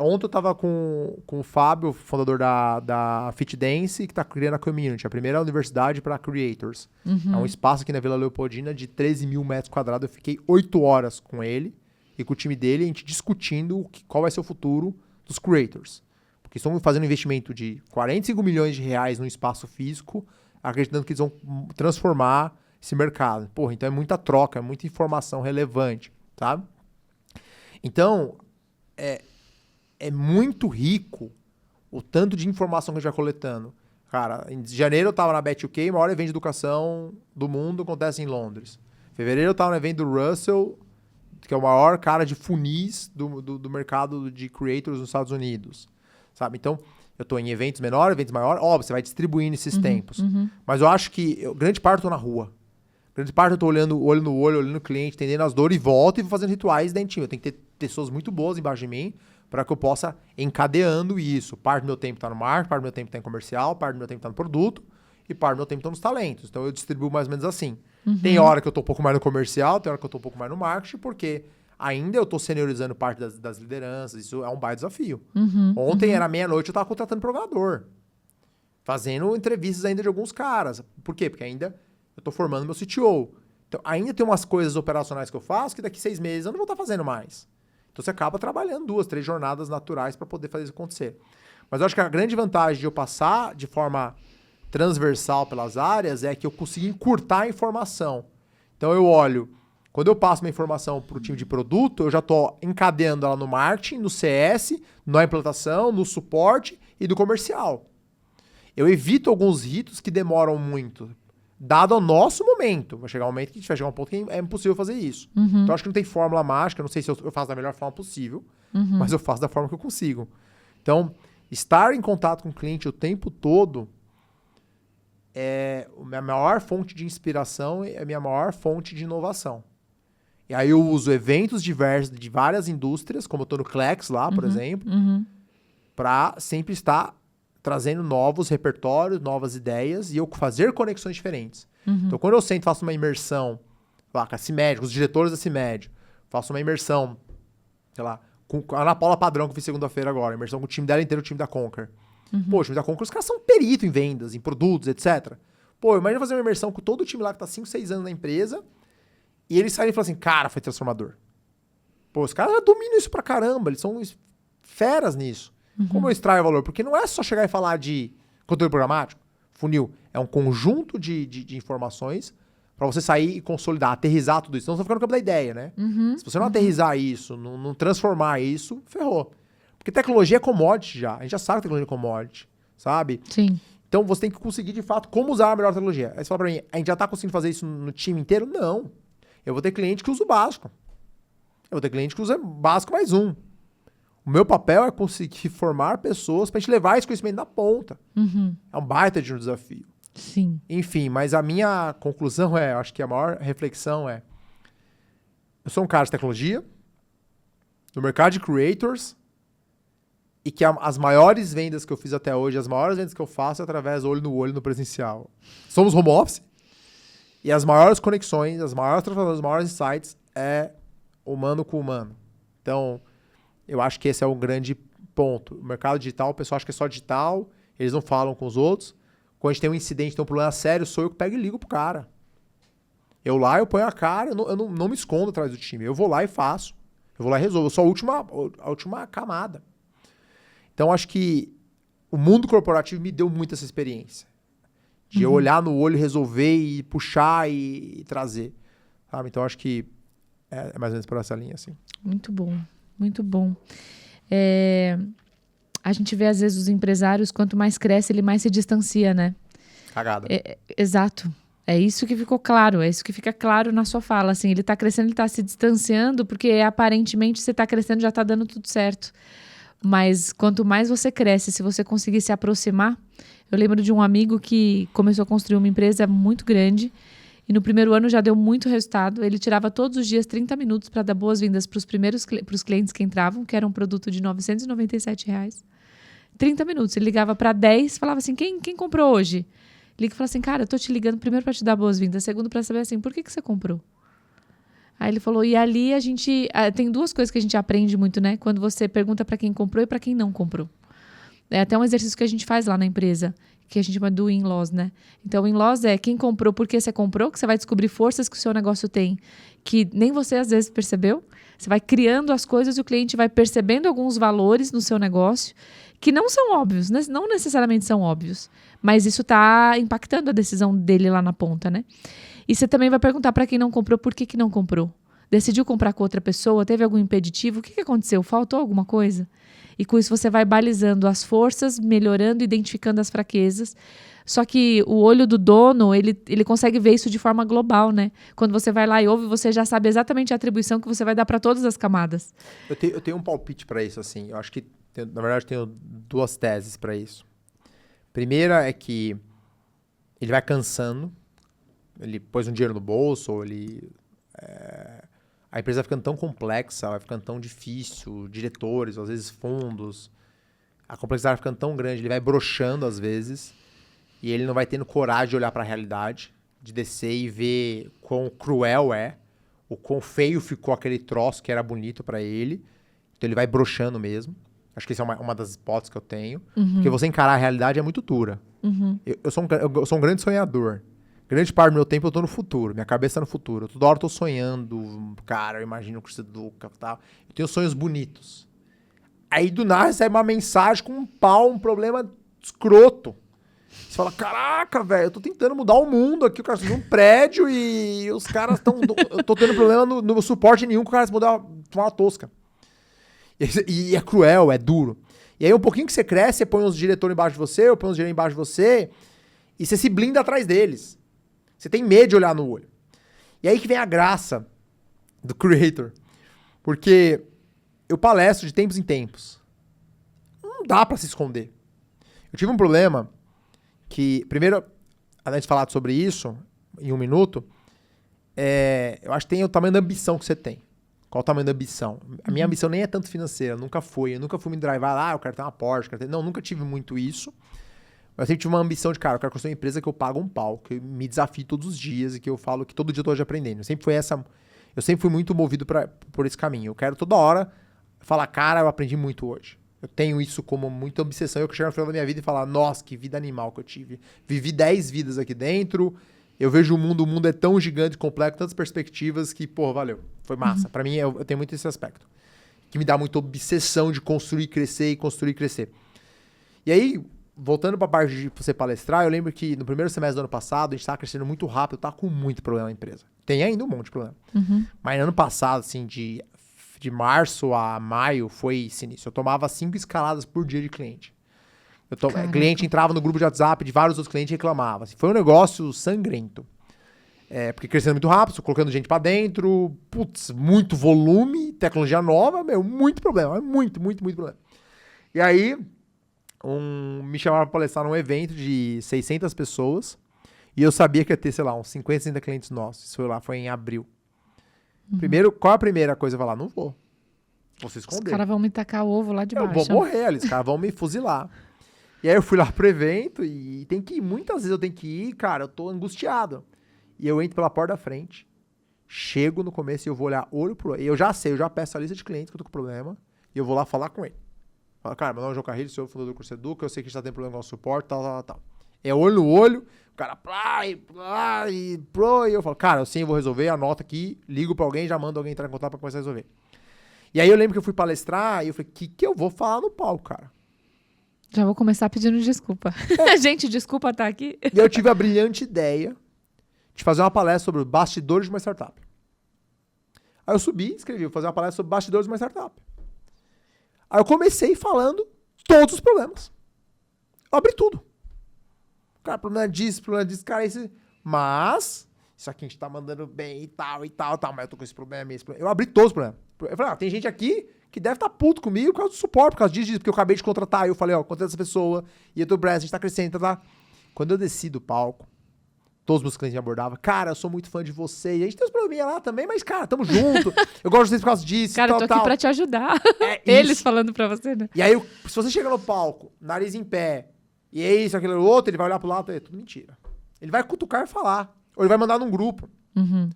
Ontem eu tava com o Fábio, fundador da Fit Dance, que tá criando a Community, a primeira universidade para creators. É um espaço aqui na Vila Leopoldina de 13 mil metros quadrados. Eu fiquei 8 horas com ele e com o time dele, a gente discutindo qual vai ser o futuro dos creators. Porque estão fazendo um investimento de 45 milhões de reais num espaço físico, acreditando que eles vão transformar esse mercado. Porra, então é muita troca, é muita informação relevante, sabe? Então, é muito rico o tanto de informação que a gente vai coletando. Cara, em janeiro eu tava na Bet UK, maior evento de educação do mundo, acontece em Londres. Em fevereiro eu tava no evento do Russell, que é o maior cara de funis do mercado de creators nos Estados Unidos. Sabe? Então, eu tô em eventos menores, eventos maiores. Óbvio, você vai distribuindo esses tempos. Mas eu acho que, grande parte eu tô na rua. Grande parte eu tô olhando olho no olho, olhando o cliente, entendendo as dores e volto e vou fazendo rituais dentro de time. Eu tenho que ter pessoas muito boas embaixo de mim para que eu possa encadeando isso. Parte do meu tempo tá no marketing, parte do meu tempo tá em comercial, parte do meu tempo tá no produto e parte do meu tempo tá nos talentos. Então eu distribuo mais ou menos assim. Tem hora que eu tô um pouco mais no comercial, tem hora que eu tô um pouco mais no marketing, porque ainda eu tô seniorizando parte das lideranças. Isso é um baita desafio. Ontem era meia-noite, eu tava contratando programador. Fazendo entrevistas ainda de alguns caras. Por quê? Porque ainda eu tô formando meu CTO. Então, ainda tem umas coisas operacionais que eu faço que daqui 6 meses eu não vou estar fazendo mais. Então, você acaba trabalhando 2, 3 jornadas naturais para poder fazer isso acontecer. Mas eu acho que a grande vantagem de eu passar de forma transversal pelas áreas é que eu consigo encurtar a informação. Então, eu olho, quando eu passo uma informação para o time de produto, eu já estou encadeando ela no marketing, no CS, na implantação, no suporte e do comercial. Eu evito alguns ritos que demoram muito. Dado ao nosso momento. Vai chegar um momento que a gente vai chegar a um ponto que é impossível fazer isso. Então, eu acho que não tem fórmula mágica. Não sei se eu faço da melhor forma possível, mas eu faço da forma que eu consigo. Então, estar em contato com o cliente o tempo todo é a minha maior fonte de inspiração e a minha maior fonte de inovação. E aí eu uso eventos diversos de várias indústrias, como eu estou no Clex lá, por exemplo, para sempre estar trazendo novos repertórios, novas ideias e eu fazer conexões diferentes. Então, quando eu sento e faço uma imersão lá com a CIMED, com os diretores da CIMED, faço uma imersão, sei lá, com a Ana Paula Padrão, que eu fiz segunda-feira agora, imersão com o time dela inteiro, o time da Conquer. Pô, o time da Conquer, os caras são perito em vendas, em produtos, etc. Pô, imagina fazer uma imersão com todo o time lá que tá 5, 6 anos na empresa e eles saírem e falam assim, cara, foi transformador. Pô, os caras dominam isso pra caramba, eles são feras nisso. Como eu extraio valor? Porque não é só chegar e falar de conteúdo programático, funil. É um conjunto de informações para você sair e consolidar, aterrizar tudo isso. Senão você fica no campo da ideia, né? Se você não aterrizar isso, não transformar isso, ferrou. Porque tecnologia é commodity já. A gente já sabe que tecnologia é commodity, sabe? Sim. Então você tem que conseguir, de fato, como usar a melhor tecnologia. Aí você fala para mim, a gente já está conseguindo fazer isso no time inteiro? Não. Eu vou ter cliente que usa o básico. Eu vou ter cliente que usa básico mais um. O meu papel é conseguir formar pessoas para a gente levar esse conhecimento na ponta. É um baita de um desafio. Sim. Enfim, mas a minha conclusão acho que a maior reflexão eu sou um cara de tecnologia, no mercado de creators, e que as maiores vendas que eu fiz até hoje, as maiores vendas que eu faço é através olho no olho no presencial. Somos home office, e as maiores conexões, as maiores transformações, os maiores insights é humano com humano. Então, eu acho que esse é um grande ponto. O mercado digital, o pessoal acha que é só digital, eles não falam com os outros. Quando a gente tem um incidente, tem um problema sério, sou eu que pego e ligo pro cara. Eu ponho a cara, eu não me escondo atrás do time. Eu vou lá e faço. Eu vou lá e resolvo. Eu sou a última camada. Então, acho que o mundo corporativo me deu muito essa experiência. De eu olhar no olho, resolver e puxar e trazer. Sabe? Então, acho que é mais ou menos por essa linha, assim. Muito bom. Muito bom. A gente vê, às vezes, os empresários, quanto mais cresce, ele mais se distancia, né? Cagada. Exato. É isso que ficou claro, é isso que fica claro na sua fala. Assim, ele tá crescendo, ele tá se distanciando, porque aparentemente você tá crescendo, já tá dando tudo certo. Mas quanto mais você cresce, se você conseguir se aproximar... Eu lembro de um amigo que começou a construir uma empresa muito grande e no primeiro ano já deu muito resultado. Ele tirava todos os dias 30 minutos para dar boas-vindas para os clientes que entravam, que era um produto de R$ 997. 30 minutos. Ele ligava para 10, falava assim, quem comprou hoje? Liga e falava assim, cara, eu tô te ligando primeiro para te dar boas-vindas, segundo para saber assim, por que você comprou? Aí ele falou, e ali a gente... tem duas coisas que a gente aprende muito, né? Quando você pergunta para quem comprou e para quem não comprou. É até um exercício que a gente faz lá na empresa, que a gente chama do in-laws, né? Então, o in-laws é quem comprou, por que você comprou, que você vai descobrir forças que o seu negócio tem, que nem você às vezes percebeu. Você vai criando as coisas e o cliente vai percebendo alguns valores no seu negócio que não são óbvios, né? Não necessariamente são óbvios, mas isso está impactando a decisão dele lá na ponta, né? E você também vai perguntar para quem não comprou por que não comprou. Decidiu comprar com outra pessoa? Teve algum impeditivo? O que aconteceu? Faltou alguma coisa? E com isso você vai balizando as forças, melhorando, identificando as fraquezas. Só que o olho do dono, ele consegue ver isso de forma global, né? Quando você vai lá e ouve, você já sabe exatamente a atribuição que você vai dar para todas as camadas. Eu tenho um palpite para isso, assim. Eu acho que, na verdade, tenho duas teses para isso. Primeira é que ele vai cansando, ele pôs um dinheiro no bolso, ou a empresa vai ficando tão complexa, vai ficando tão difícil, diretores, às vezes fundos, a complexidade vai ficando tão grande, ele vai broxando às vezes, e ele não vai tendo coragem de olhar para a realidade, de descer e ver quão cruel o quão feio ficou aquele troço que era bonito para ele. Então ele vai broxando mesmo. Acho que essa é uma das hipóteses que eu tenho. Porque você encarar a realidade é muito dura. Eu sou um grande sonhador. Grande parte do meu tempo eu tô no futuro. Minha cabeça tá no futuro. Toda hora eu tô sonhando. Cara, eu imagino o curso Educa e tal. Eu tenho sonhos bonitos. Aí do nada recebe uma mensagem com um problema escroto. Você fala, caraca, velho, eu tô tentando mudar o mundo aqui. O cara subiu um prédio e os caras estão... Eu tô tendo problema no suporte nenhum, que o cara se mudar uma tosca. E é cruel, é duro. E aí um pouquinho que você cresce, você põe uns diretores embaixo de você, eu ponho uns diretores embaixo de você, e você se blinda atrás deles. Você tem medo de olhar no olho. E aí que vem a graça do creator. Porque eu palestro de tempos em tempos. Não dá pra se esconder. Eu tive um problema que, primeiro, antes de falar sobre isso, em um minuto, eu acho que tem o tamanho da ambição que você tem. Qual o tamanho da ambição? A minha ambição nem é tanto financeira, nunca foi. Eu nunca fui me drivar lá, eu quero ter uma Porsche, Não, nunca tive muito isso. Eu sempre tive uma ambição de, cara, eu quero construir uma empresa que eu pago um pau, que eu me desafio todos os dias e que eu falo que todo dia eu tô hoje aprendendo. Eu sempre fui muito movido por esse caminho. Eu quero toda hora falar, cara, eu aprendi muito hoje. Eu tenho isso como muita obsessão. Eu quero chegar no final da minha vida e falar, nossa, que vida animal que eu tive. Vivi 10 vidas aqui dentro. Eu vejo o mundo é tão gigante, complexo, tantas perspectivas que, pô, valeu. Foi massa. Pra mim, eu tenho muito esse aspecto. Que me dá muita obsessão de construir, crescer e construir, crescer. E aí, voltando pra parte de você palestrar, eu lembro que no primeiro semestre do ano passado, a gente tava crescendo muito rápido, tava com muito problema na empresa. Tem ainda um monte de problema. Mas no ano passado, assim, de março a maio, foi sinistro. Eu tomava 5 escaladas por dia de cliente. Cliente entrava no grupo de WhatsApp de vários outros clientes e reclamava. Assim, foi um negócio sangrento. Porque crescendo muito rápido, colocando gente pra dentro, muito volume, tecnologia nova, muito problema, muito problema. E aí, me chamaram pra palestrar num evento de 600 pessoas, e eu sabia que ia ter, sei lá, uns 50, 60 clientes nossos. Isso foi em abril. Primeiro, qual é a primeira coisa? Eu vou falar, não vou. Vou se esconder. Os caras vão me tacar o ovo lá de baixo. Eu vou morrer ali, os caras vão me fuzilar. E aí eu fui lá pro evento e tem que ir, muitas vezes eu tenho que ir, cara, eu tô angustiado. E eu entro pela porta da frente, chego no começo e eu vou olhar olho pro olho. E eu já peço a lista de clientes que eu tô com problema e eu vou lá falar com ele. Fala, cara, meu nome é João Carrilho, sou o fundador do curso Educa, eu sei que a gente tá tendo problema com o suporte, tal. É olho no olho, o cara, e eu falo, cara, eu vou resolver, anota aqui, ligo pra alguém, já mando alguém entrar em contato pra começar a resolver. E aí eu lembro que eu fui palestrar e eu falei, o que eu vou falar no palco, cara? Já vou começar pedindo desculpa. Gente, desculpa estar aqui. E eu tive a brilhante ideia de fazer uma palestra sobre bastidores de uma startup. Aí eu subi e escrevi, vou fazer uma palestra sobre bastidores de uma startup. Aí eu comecei falando todos os problemas. Eu abri tudo. Cara, problema disso, cara, esse... Mas, isso aqui a gente tá mandando bem e tal, mas eu tô com esse problema, Eu abri todos os problemas. Eu falei, tem gente aqui que deve estar puto comigo por causa do suporte, por causa disso, porque eu acabei de contratar. Aí eu falei, contratei essa pessoa, e eu tô a gente tá crescendo, tá. Quando eu desci do palco, todos os meus clientes me abordavam, cara, eu sou muito fã de vocês. A gente tem uns probleminha lá também, mas, cara, tamo junto. Eu gosto de vocês por causa disso, cara, eu tô aqui pra te ajudar. Eles falando pra você, né? E aí, se você chega no palco, nariz em pé, e é isso, aquele outro, ele vai olhar pro lado, é tudo mentira. Ele vai cutucar e falar. Ou ele vai mandar num grupo.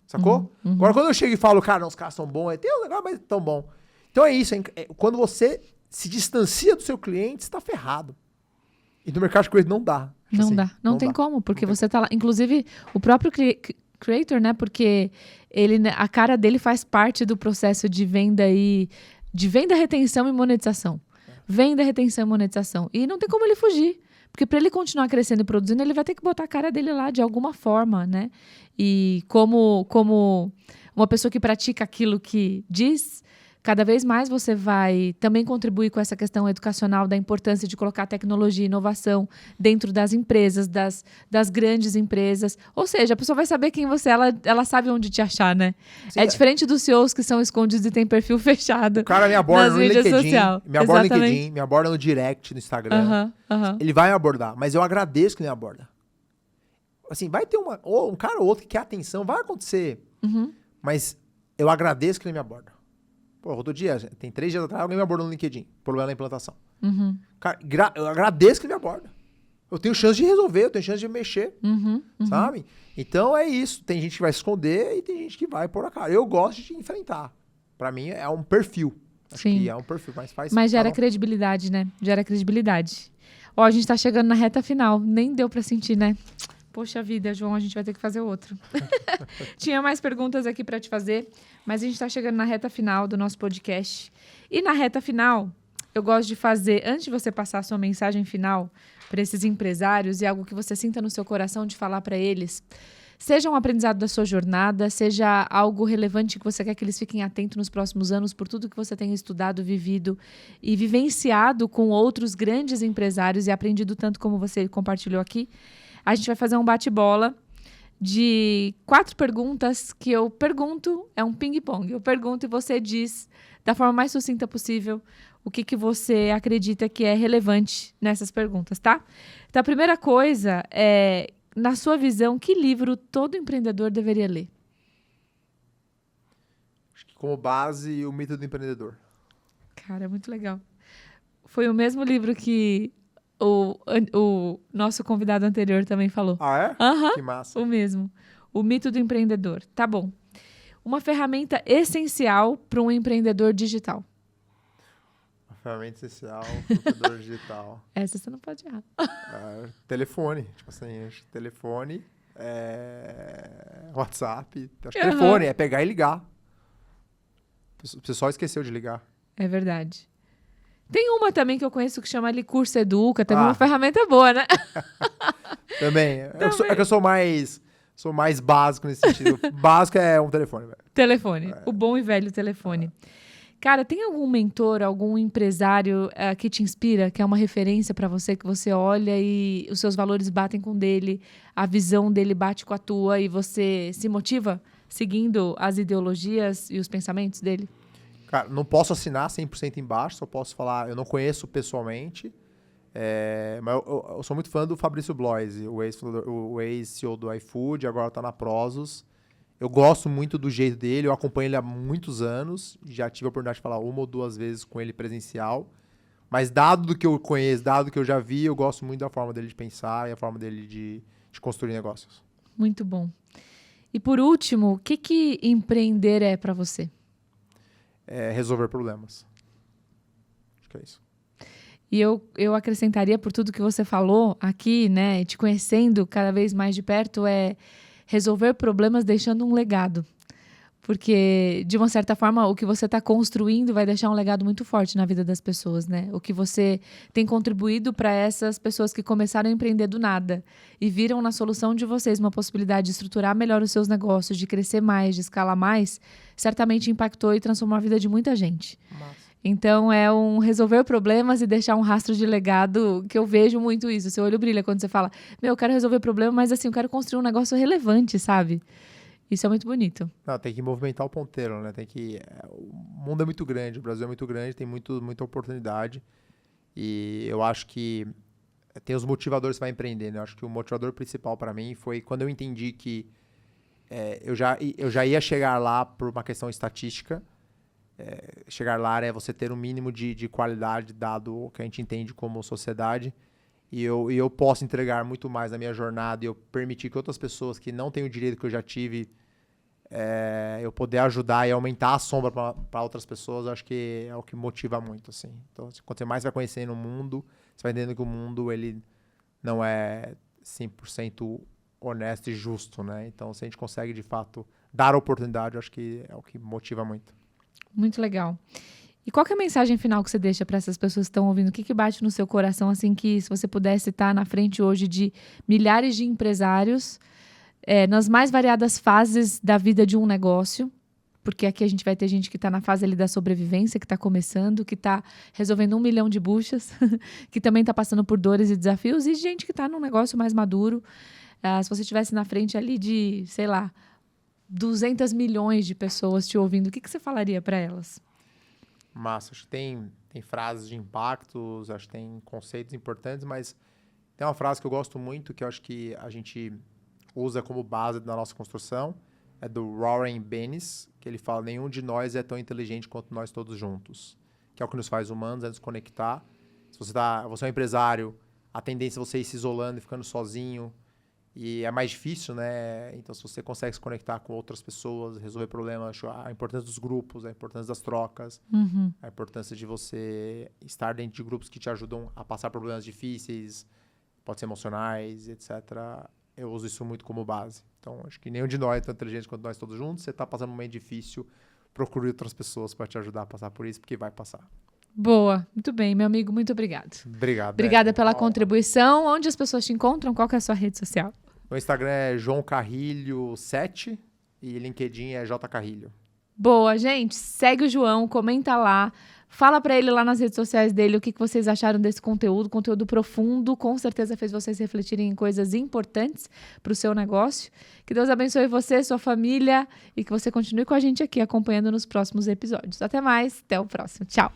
Sacou? Agora, quando eu chego e falo, cara, não, os caras são bons, tem um negócio, mas tão bom. Então é isso. Quando você se distancia do seu cliente, você tá ferrado. E no mercado de creator não dá. Não dá. Não tem como, porque você tá lá. Inclusive, o próprio creator, né? Porque a cara dele faz parte do processo de venda retenção e monetização. Venda, retenção e monetização. E não tem como ele fugir. Porque para ele continuar crescendo e produzindo, ele vai ter que botar a cara dele lá de alguma forma, né? E como uma pessoa que pratica aquilo que diz, cada vez mais você vai também contribuir com essa questão educacional da importância de colocar tecnologia e inovação dentro das empresas, das grandes empresas. Ou seja, a pessoa vai saber quem você é, ela sabe onde te achar, né? Sim, é diferente dos CEOs que são escondidos e tem perfil fechado. O cara me aborda no LinkedIn, me aborda no direct, no Instagram. Ele vai me abordar, mas eu agradeço que ele me aborda. Assim, vai ter um cara ou outro que quer atenção, vai acontecer. Mas eu agradeço que ele me aborda. Pô, outro dia, tem 3 dias atrás, alguém me abordou no LinkedIn, problema na implantação. Cara, eu agradeço que ele me aborda. Eu tenho chance de resolver, eu tenho chance de mexer, sabe? Então é isso. Tem gente que vai esconder e tem gente que vai pôr a cara. Eu gosto de enfrentar. Pra mim é um perfil. Acho que é um perfil, mas gera credibilidade, né? Gera credibilidade. Ó, a gente tá chegando na reta final. Nem deu pra sentir, né? Poxa vida, João, a gente vai ter que fazer outro. Tinha mais perguntas aqui para te fazer, mas a gente está chegando na reta final do nosso podcast. E na reta final, eu gosto de fazer, antes de você passar a sua mensagem final para esses empresários e algo que você sinta no seu coração de falar para eles, seja um aprendizado da sua jornada, seja algo relevante que você quer que eles fiquem atentos nos próximos anos por tudo que você tenha estudado, vivido e vivenciado com outros grandes empresários e aprendido tanto como você compartilhou aqui. A gente vai fazer um bate-bola de 4 perguntas que eu pergunto, é um ping-pong. Eu pergunto e você diz, da forma mais sucinta possível, o que você acredita que é relevante nessas perguntas, tá? Então, a primeira coisa é, na sua visão, que livro todo empreendedor deveria ler? Acho que como base, O Mito do Empreendedor. Cara, é muito legal. Foi o mesmo livro que o nosso convidado anterior também falou. Ah, é? Que massa. O mesmo. O Mito do Empreendedor. Tá bom. Uma ferramenta essencial para um empreendedor digital. Uma ferramenta essencial para um empreendedor digital. Essa você não pode errar. Telefone. Tipo assim, telefone, WhatsApp. Acho que telefone é pegar e ligar. O pessoal esqueceu de ligar. É verdade. Tem uma também que eu conheço que chama ali Curso Educa, também uma ferramenta boa, né? Também. É que eu sou mais básico nesse sentido. Básico é um telefone. Velho. Telefone. O bom e velho telefone. Cara, tem algum mentor, algum empresário que te inspira, que é uma referência para você, que você olha e os seus valores batem com o dele, a visão dele bate com a tua e você se motiva seguindo as ideologias e os pensamentos dele? Cara, não posso assinar 100% embaixo, só posso falar, eu não conheço pessoalmente, mas eu sou muito fã do Fabrício Bloise, o ex-CEO do iFood, agora está na Prozos. Eu gosto muito do jeito dele, eu acompanho ele há muitos anos, já tive a oportunidade de falar 1 ou 2 vezes com ele presencial, mas dado do que eu conheço, dado do que eu já vi, eu gosto muito da forma dele de pensar e a forma dele de construir negócios. Muito bom. E por último, o que empreender é para você? Resolver problemas. Acho que é isso. E eu acrescentaria, por tudo que você falou aqui, né, te conhecendo cada vez mais de perto, é resolver problemas deixando um legado. Porque, de uma certa forma, o que você está construindo vai deixar um legado muito forte na vida das pessoas, né? O que você tem contribuído para essas pessoas que começaram a empreender do nada e viram na solução de vocês uma possibilidade de estruturar melhor os seus negócios, de crescer mais, de escalar mais, certamente impactou e transformou a vida de muita gente. Massa. Então, é um resolver problemas e deixar um rastro de legado, que eu vejo muito isso. Seu olho brilha quando você fala, eu quero resolver problema, mas assim, eu quero construir um negócio relevante, sabe? Isso é muito bonito. Não, tem que movimentar o ponteiro, né? O mundo é muito grande, o Brasil é muito grande, tem muita oportunidade. E eu acho que tem os motivadores para empreender, né? Eu acho que o motivador principal para mim foi quando eu entendi que eu já ia chegar lá por uma questão estatística. Chegar lá é você ter um mínimo de qualidade dado o que a gente entende como sociedade. E eu posso entregar muito mais na minha jornada e eu permitir que outras pessoas que não têm o direito que eu já tive eu poder ajudar e aumentar a sombra para outras pessoas, eu acho que é o que motiva muito, assim. Então, quanto mais você vai conhecendo o mundo, você vai entendendo que o mundo, ele não é 100% honesto e justo, né? Então, se a gente consegue, de fato, dar oportunidade, eu acho que é o que motiva muito. Muito legal. E qual que é a mensagem final que você deixa para essas pessoas que estão ouvindo? O que bate no seu coração, assim, que se você pudesse estar na frente hoje de milhares de empresários, nas mais variadas fases da vida de um negócio, porque aqui a gente vai ter gente que está na fase ali da sobrevivência, que está começando, que está resolvendo 1 milhão de buchas, que também está passando por dores e desafios, e gente que está num negócio mais maduro. Se você estivesse na frente ali de, sei lá, 200 milhões de pessoas te ouvindo, o que você falaria para elas? Massa, acho que tem frases de impactos, acho que tem conceitos importantes, mas tem uma frase que eu gosto muito, que eu acho que a gente usa como base da nossa construção, é do Warren Bennis, que ele fala: nenhum de nós é tão inteligente quanto nós todos juntos, que é o que nos faz humanos, é nos conectar. Se você é um empresário, a tendência é você ir se isolando e ficando sozinho, e é mais difícil, né? Então, se você consegue se conectar com outras pessoas, resolver problemas, acho a importância dos grupos, a importância das trocas, a importância de você estar dentro de grupos que te ajudam a passar problemas difíceis, pode ser emocionais, etc. Eu uso isso muito como base. Então, acho que nenhum de nós é tão inteligente quanto nós todos juntos. Você está passando um momento difícil, procure outras pessoas para te ajudar a passar por isso, porque vai passar. Boa, muito bem, meu amigo, muito obrigado. Obrigado. Obrigada pela contribuição. Onde as pessoas te encontram? Qual que é a sua rede social? Meu Instagram é João Carrilho 7 e LinkedIn é J Carrilho. Boa, gente. Segue o João, comenta lá. Fala pra ele lá nas redes sociais dele o que vocês acharam desse conteúdo profundo, com certeza fez vocês refletirem em coisas importantes para o seu negócio. Que Deus abençoe você, sua família, e que você continue com a gente aqui acompanhando nos próximos episódios. Até mais, até o próximo. Tchau!